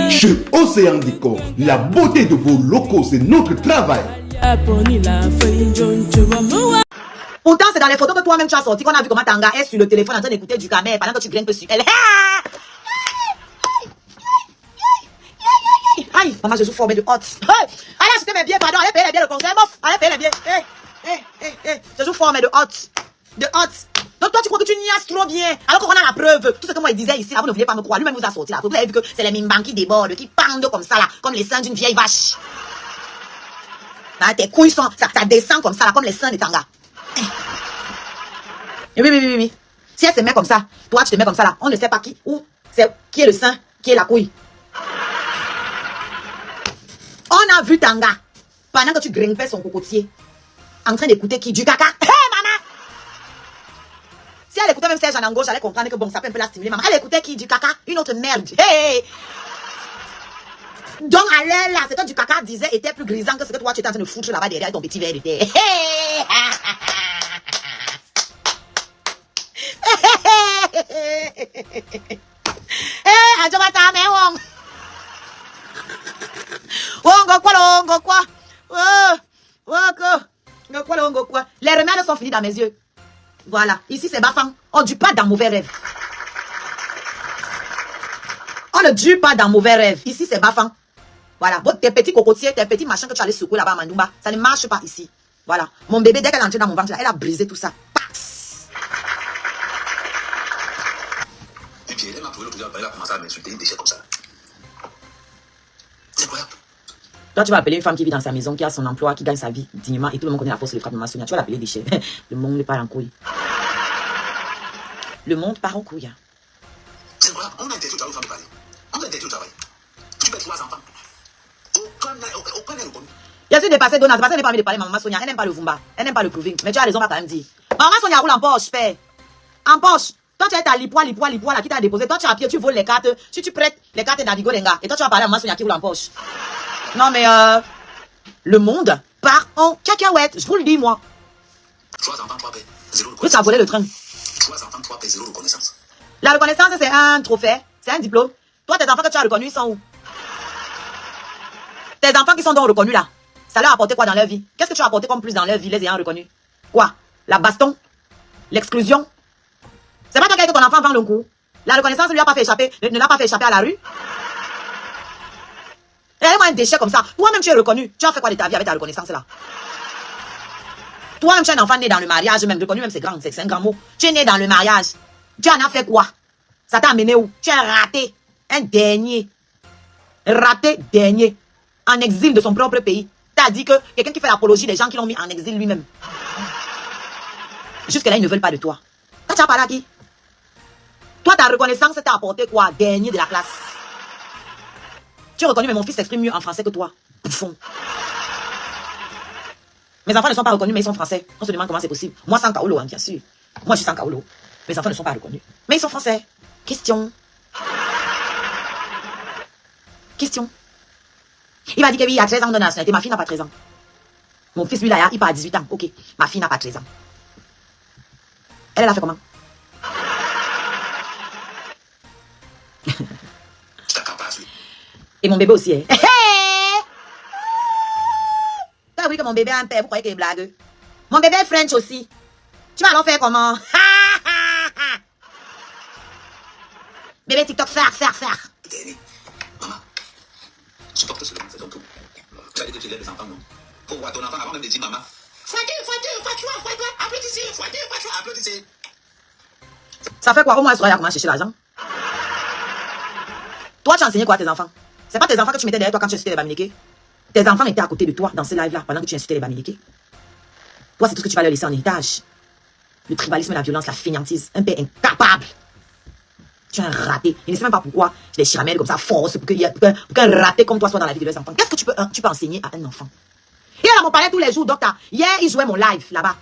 E: Chez Océan Décor, la beauté de vos locaux, c'est notre travail.
A: Pourtant, c'est dans les photos que toi-même tu as sorti qu'on a vu comment Tanga est sur le téléphone en train d'écouter du camel pendant que tu grimpes sur elle. Aïe, maman, je suis formée de hot. Allez acheter mes billets, pardon, allez payer les billets de concert, mof. Allez payer les billets. Je suis formée de hot. De hot. Donc toi, tu crois que tu niaises trop bien. Alors qu'on a la preuve. Tout ce que moi il disait ici, là, vous ne vouliez pas me croire. Lui-même vous a sorti la preuve. Vous avez vu que c'est les mimbans qui débordent, qui pendent comme ça là, comme les seins d'une vieille vache. Là, tes couilles sont, ça descend comme ça là, comme les seins de Tanga. Oui. Si elle se met comme ça, toi tu te mets comme ça là, on ne sait pas qui, où, c'est qui est le sein, qui est la couille. On a vu Tanga, pendant que tu grimpais son cocotier, en train d'écouter qui? Du caca. Hé, maman! Si elle écoutait même Serge en gauche, elle allait comprendre que bon, ça peut un peu la stimuler, maman. Elle écoutait qui? Du caca? Une autre merde. Hey! Donc, à l'heure là, ce que du caca disait était plus grisant que ce que toi tu étais en train de foutre là-bas derrière ton petit verre de terre. Hey! Les remèdes sont finis dans mes yeux. Voilà, ici c'est Bafang. On ne dure pas dans mauvais rêve. On ne dure pas dans mauvais rêve. Ici c'est Bafang. Voilà, tes petits cocotiers, tes petits machins que tu allais secouer là-bas à Mandumba, ça ne marche pas ici. Voilà, mon bébé dès qu'elle est entrée dans mon ventre, elle a brisé tout ça.
B: Et puis elle m'a trouvé l'autre jour, elle a commencé à m'insulter, une déchet comme ça. C'est incroyable.
A: Toi, tu vas appeler une femme qui vit dans sa maison, qui a son emploi, qui gagne sa vie dignement, et tout le monde connaît la force de frappe de Maman Sonia. Tu vas l'appeler déchet. Le monde part en couille. Le monde part en couille.
B: C'est incroyable. On a interdit au travail aux femmes de parler. On a interdit au travail. Tu pètes 3 enfants. Aucun n'est reconnu.
A: Il y a su dépasser Donna, c'est parce qu'elle n'a pas envie de parler, Maman Sonia. Elle n'aime pas le Vumba. Elle n'aime pas le proving. Mais tu as raison, on va quand même dire. Maman Sonia roule en poche, père. En poche. Toi, tu as ta lipoa là qui t'a déposé. Toi, tu as pied, tu voles les cartes. Si tu prêtes les cartes d'Avigo Renga. Et toi, tu vas parler à Maman Sonia qui roule en poche. Non, mais le monde part en cacahuète. Je vous le dis, moi.
B: 3 enfants, 3 paix. 0
A: Oui, ça a volé le train.
B: 3 enfants, 3 paix, 0 reconnaissance.
A: La reconnaissance, c'est un trophée. C'est un diplôme. Toi, tes enfants que tu as reconnus, ils sont où? Tes enfants qui sont donc reconnus là. Ça leur a apporté quoi dans leur vie? Qu'est-ce que tu as apporté comme plus dans leur vie, les ayant reconnus? Quoi? La baston? L'exclusion? C'est pas toi qui as dit que ton enfant vend le coup. La reconnaissance ne lui a pas fait échapper, ne l'a pas fait échapper à la rue. Et moi un déchet comme ça. Toi-même tu es reconnu. Tu as fait quoi de ta vie avec ta reconnaissance là? Toi, tu es un enfant né dans le mariage, même reconnu, même c'est grand, c'est un grand mot. Tu es né dans le mariage. Tu en as fait quoi? Ça t'a amené où? Tu es raté. Un dernier. Raté dernier. En exil de son propre pays. T'as dit que quelqu'un qui fait l'apologie des gens qui l'ont mis en exil lui-même. Jusque-là, ils ne veulent pas de toi. Quand tu as parlé à qui? Toi, ta reconnaissance t'a apporté quoi? Dernier de la classe. Tu es reconnu, mais mon fils s'exprime mieux en français que toi. Bouffon. Mes enfants ne sont pas reconnus, mais ils sont français. On se demande comment c'est possible. Moi, sans Kaolo, hein, bien sûr. Moi, je suis sans Kaolo. Mes enfants ne sont pas reconnus. Mais ils sont français. Question. Question. Il m'a dit que oui, il a 13 ans de nationalité. Ma fille n'a pas 13 ans. Mon fils, lui, là, il part à 18 ans. Ok. Ma fille n'a pas 13 ans. Elle a fait comment? Et mon bébé aussi, hein. T'as vu que mon bébé a un père, vous croyez qu'il est blague? Mon bébé est French aussi. Tu vas alors faire comment? Bébé TikTok, faire.
B: Maman, supporte cela, c'est donc tout. Tu as dit que tu aides les enfants, non? Faut voir ton enfant avant même de dire maman. Applaudissez.
A: Ça fait quoi? Au moins, elle saura comment chercher l'argent. Toi, tu as enseigné quoi à tes enfants? C'est pas tes enfants que tu mettais derrière toi quand tu insultais les Bamileke. Tes enfants étaient à côté de toi dans ce live-là pendant que tu insultais les Bamileke. Toi, c'est tout ce que tu vas leur laisser en héritage. Le tribalisme, la violence, la fainéantise. Un père incapable. Tu es un raté. Il ne sait même pas pourquoi tu les chiramèdes comme ça, force, pour qu'un raté comme toi soit dans la vie de leurs enfants. Qu'est-ce que tu peux enseigner à un enfant? Il est à mon palais tous les jours, docteur. Hier, il jouait mon live là-bas.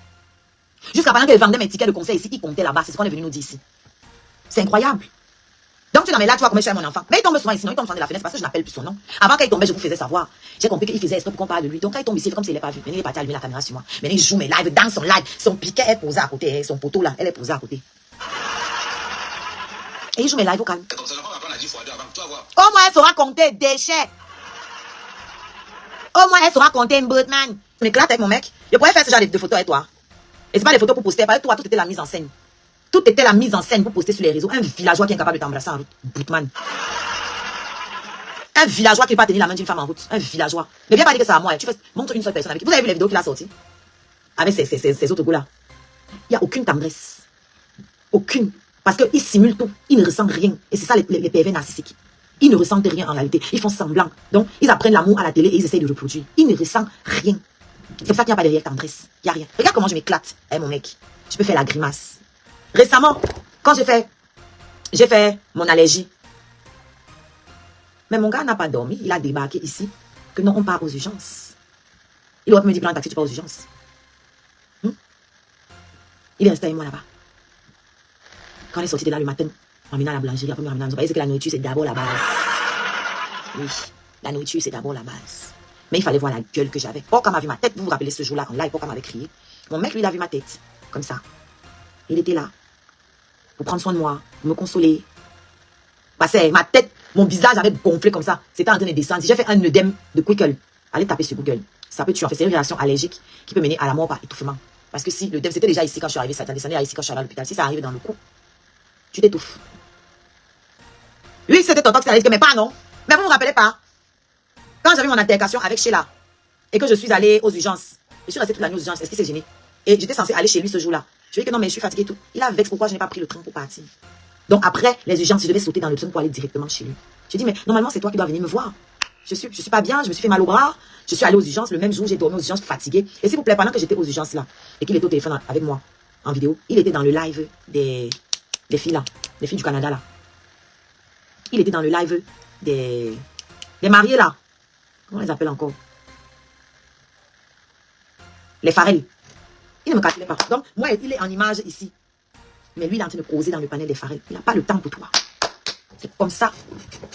A: Jusqu'à pendant qu'il vendait mes tickets de conseil ici, il comptait là-bas. C'est ce qu'on est venu nous dire ici. C'est incroyable. Donc tu es dans mes là, tu vois comment je suis mon enfant. Mais il tombe souvent ici, non, il tombe souvent de la fenêtre parce que je n'appelle plus son nom. Avant qu'il tombait, je vous faisais savoir. J'ai compris qu'il faisait exprès pour qu'on parle de lui. Donc quand il tombe ici, c'est comme s'il n'est pas vu. Maintenant il est parti allumer la caméra sur moi. Maintenant il joue mes lives dans son live. Son piquet est posé à côté, son poteau là, elle est posée à côté. Et il joue mes lives au calme. Au moins elle saura compter déchets. Au moins elle saura compter un birdman. Je m'éclate avec mon mec. Je pourrais faire ce genre de photos avec toi. Et c'est pas des photos pour poster. Avec toi, tout était la mise en scène. Tout était la mise en scène pour poster sur les réseaux. Un villageois qui est incapable de t'embrasser en route. Bootman. Un villageois qui ne peut pas tenir la main d'une femme en route. Un villageois. Ne viens pas dire que c'est à moi. Tu fais, montre une seule personne avec qui. Vous avez vu les vidéos qu'il a sorties? Avec ces autres goûts-là. Il n'y a aucune tendresse. Aucune. Parce qu'ils simulent tout. Ils ne ressentent rien. Et c'est ça les pervers narcissiques. Ils ne ressentent rien en réalité. Ils font semblant. Donc, ils apprennent l'amour à la télé et ils essayent de reproduire. Ils ne ressentent rien. C'est pour ça qu'il n'y a pas de réelle tendresse. Il n'y a rien. Regarde comment je m'éclate. Eh mon mec. Je peux faire la grimace. Récemment, quand j'ai fait mon allergie. Mais mon gars n'a pas dormi. Il a débarqué ici. Que non, on part aux urgences. Il aurait pu me dire, prends un taxi, tu pars aux urgences. Il est resté avec moi là-bas. Quand on est sorti de là le matin, en venant à la boulangerie, après me ramenant à la maison, parce que la nourriture, c'est d'abord la base. Oui, la nourriture, c'est d'abord la base. Mais il fallait voir la gueule que j'avais. Pourquoi m'a vu ma tête? Vous vous rappelez ce jour-là en live, pourquoi m'avait crié? Mon mec, lui, il a vu ma tête. Comme ça. Il était là. Pour prendre soin de moi. Pour me consoler. Parce que ma tête, mon visage avait gonflé comme ça. C'était en train de descendre. Si j'ai fait un œdème de Quickle, allez taper sur Google. Ça peut tuer. En fait, c'est une réaction allergique qui peut mener à la mort par étouffement. Parce que si l'œdème, c'était déjà ici quand je suis arrivé, ça descendait ici quand je suis allé à l'hôpital. Si ça arrive dans le cou, tu t'étouffes. Oui, c'était tonton qui allait dire, mais pas non. Mais vous ne vous rappelez pas? Quand j'avais mon altercation avec Sheila et que je suis allée aux urgences, je suis restée toute la nuit aux urgences, est-ce qu'il s'est gêné? Et j'étais censée aller chez lui ce jour-là. Je lui ai dit que non, mais je suis fatiguée et tout. Il a vexé pourquoi je n'ai pas pris le train pour partir. Donc après les urgences, je devais sauter dans le train pour aller directement chez lui. Je lui ai dit, mais normalement, c'est toi qui dois venir me voir. Je suis pas bien, je me suis fait mal au bras. Je suis allée aux urgences. Le même jour, j'ai dormi aux urgences fatiguée. Et s'il vous plaît, pendant que j'étais aux urgences là, et qu'il était au téléphone avec moi, en vidéo, il était dans le live des filles là, des filles du Canada là. Il était dans le live des mariés là. Comment on les appelle encore? Les Farrell. Il ne me calculait pas. Donc, moi, il est en image ici. Mais lui, il est en train de poser dans le panel des Farrell. Il n'a pas le temps pour toi. C'est comme ça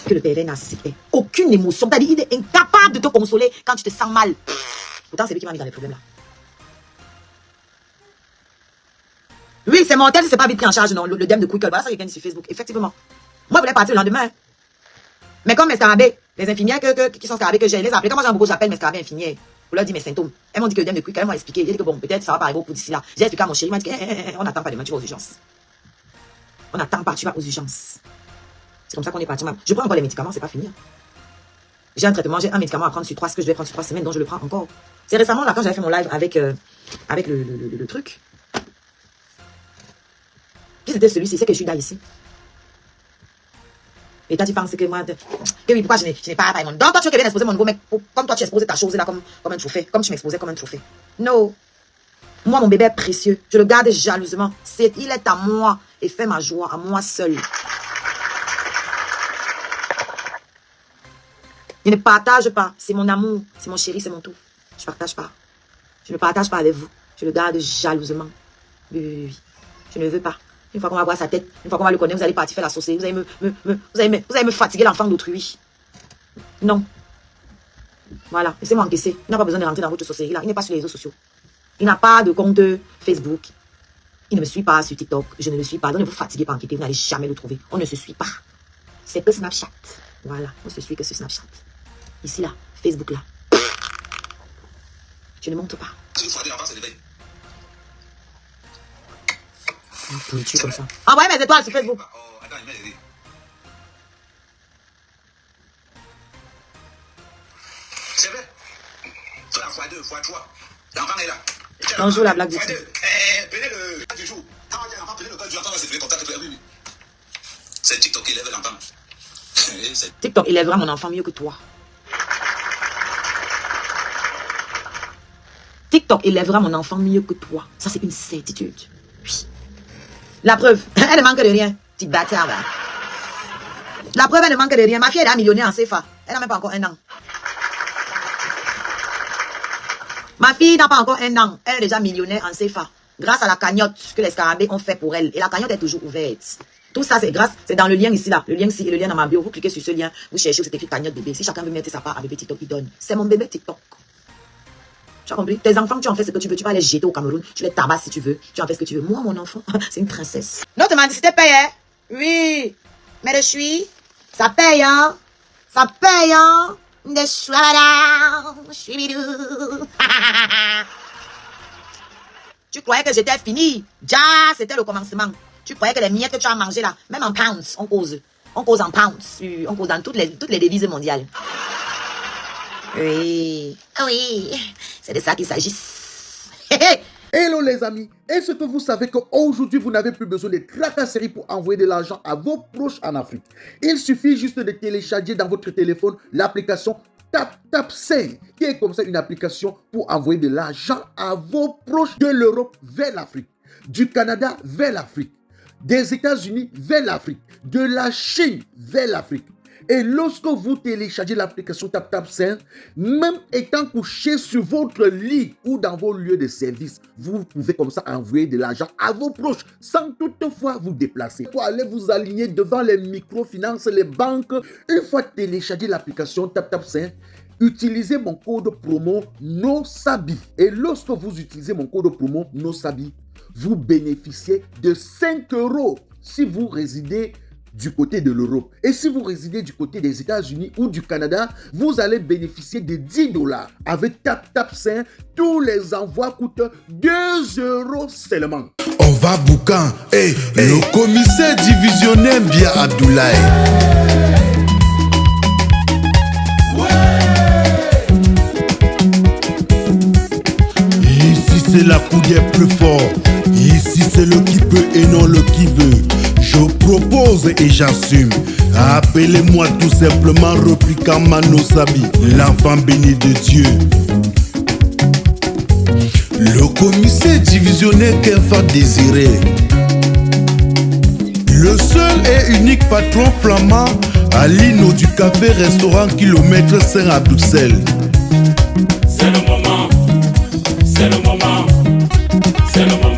A: que le pervers narcissique est. Aucune émotion. C'est-à-dire, il est incapable de te consoler quand tu te sens mal. Pourtant, c'est lui qui m'a mis dans les problèmes là. Oui, c'est mortel, c'est pas vite pris en charge, non. Le dème de Quickle. Voilà ça qui vient sur Facebook. Effectivement. Moi, je voulais partir le lendemain. Mais comme mes scarabées, les infirmières qui sont scarabées que j'ai, les appelées. Comment j'appelle mes scarabées infirmières pour leur dire mes symptômes. Elles m'ont dit que le dème de Quickle, elles m'ont expliqué. J'ai dit que bon, peut-être ça va pas arriver au bout d'ici là. J'ai expliqué à mon chéri, il m'a dit on n'attend pas demain, tu vas aux urgences. On n'attend pas, tu vas aux urgences. C'est comme ça qu'on est parti. Je prends encore les médicaments, c'est pas fini. J'ai un traitement, j'ai un médicament à prendre sur 3, ce que je vais prendre sur 3 semaines, donc je le prends encore. C'est récemment, là, quand j'avais fait mon live avec le truc. Puis c'était celui-ci, c'est que je suis là ici. Et toi, tu penses que moi, que oui, pourquoi je n'ai pas mon... Donc, toi, tu veux que je vienne exposer mon nouveau mec, comme toi, tu exposais ta chose là comme un trophée, comme tu m'exposais comme un trophée. Non. Moi, mon bébé est précieux. Je le garde jalousement. Il est à moi et fait ma joie à moi seul. Je ne partage pas. C'est mon amour, c'est mon chéri, c'est mon tout. Je ne partage pas. Je ne partage pas avec vous. Je le garde jalousement. Oui. Je ne veux pas. Une fois qu'on va voir sa tête, une fois qu'on va le connaître, vous allez partir faire la saucée. Vous allez me fatiguer l'enfant d'autrui. Non. Voilà. Laissez-moi encaisser. Il n'a pas besoin de rentrer dans votre saucerie là. Il n'est pas sur les réseaux sociaux. Il n'a pas de compte Facebook. Il ne me suit pas sur TikTok. Je ne le suis pas. Donc ne vous fatiguez pas enquêter. Vous n'allez jamais le trouver. On ne se suit pas. C'est que Snapchat. Voilà. On se suit que sur Snapchat. Ici là. Facebook là. Je ne monte pas. Une pourriture comme ça. Envoyez mes étoiles sur Facebook.
B: C'est vrai. Toi, la fois 2, fois 3. L'enfant est là.
A: On joue la blague du tout.
B: Prenez le code du jour. Quand l'enfant prenez le code du jour, c'est le contact. Oui. C'est TikTok qui élève l'enfant.
A: TikTok élèvera mon enfant mieux que toi. TikTok élèvera mon enfant mieux que toi. Ça, c'est une certitude. Oui. La preuve, elle ne manque de rien. Petit bâtard, là. La preuve, elle ne manque de rien. Ma fille, elle est millionnaire en CFA. Elle n'a même pas encore 1 an. Ma fille n'a pas encore 1 an. Elle est déjà millionnaire en CFA. Grâce à la cagnotte que les scarabées ont fait pour elle. Et la cagnotte est toujours ouverte. Tout ça, c'est dans le lien ici, là. Le lien ici et le lien dans ma bio. Vous cliquez sur ce lien. Vous cherchez où c'est écrit cagnotte bébé. Si chacun veut mettre sa part à bébé TikTok, il donne. C'est mon bébé TikTok. Tu as compris? Tes enfants, tu en fais ce que tu veux. Tu vas les jeter au Cameroun. Tu les tabasses si tu veux. Tu en fais ce que tu veux. Moi, mon enfant, c'est une princesse. Notre mendicité paye, hein? Oui. Mais je suis. Ça paye, hein? Ça paye, hein? De choualala. Chouibidou. Tu croyais que j'étais fini? Ja, c'était le commencement. Tu croyais que les miettes que tu as mangées là, même en pounds, on cause. On cause en pounds. On cause dans toutes les devises mondiales. Oui. Oui. C'est de ça qu'il s'agit.
E: Hello les amis, est-ce que vous savez qu'aujourd'hui vous n'avez plus besoin de tracasseries pour envoyer de l'argent à vos proches en Afrique? Il suffit juste de télécharger dans votre téléphone l'application TapTapSend, qui est comme ça une application pour envoyer de l'argent à vos proches de l'Europe vers l'Afrique, du Canada vers l'Afrique, des États-Unis vers l'Afrique, de la Chine vers l'Afrique. Et lorsque vous téléchargez l'application TapTapSend, même étant couché sur votre lit ou dans vos lieux de service, vous pouvez comme ça envoyer de l'argent à vos proches sans toutefois vous déplacer. Pour aller vous aligner devant les microfinances, les banques, une fois téléchargé l'application TapTapSend, utilisez mon code promo NOSABI. Et lorsque vous utilisez mon code promo NOSABI, vous bénéficiez de 5 € si vous résidez du côté de l'Europe. Et si vous résidez du côté des États-Unis ou du Canada, vous allez bénéficier de 10 $. Avec TapTapSend, tous les envois coûtent 2 € seulement.
G: On va boucan. Le commissaire divisionnaire bien Abdoulaye. Ici c'est la coudière plus fort. Ici c'est le qui peut et non le qui veut. Je propose et j'assume. Appelez-moi tout simplement Replica Manosabi, l'enfant béni de Dieu. Le commissaire divisionnaire qu'enfant désiré. Le seul et unique patron flamand à l'Ino du café-restaurant kilomètre 5 à Bruxelles.
H: C'est le moment, c'est le moment, c'est le moment.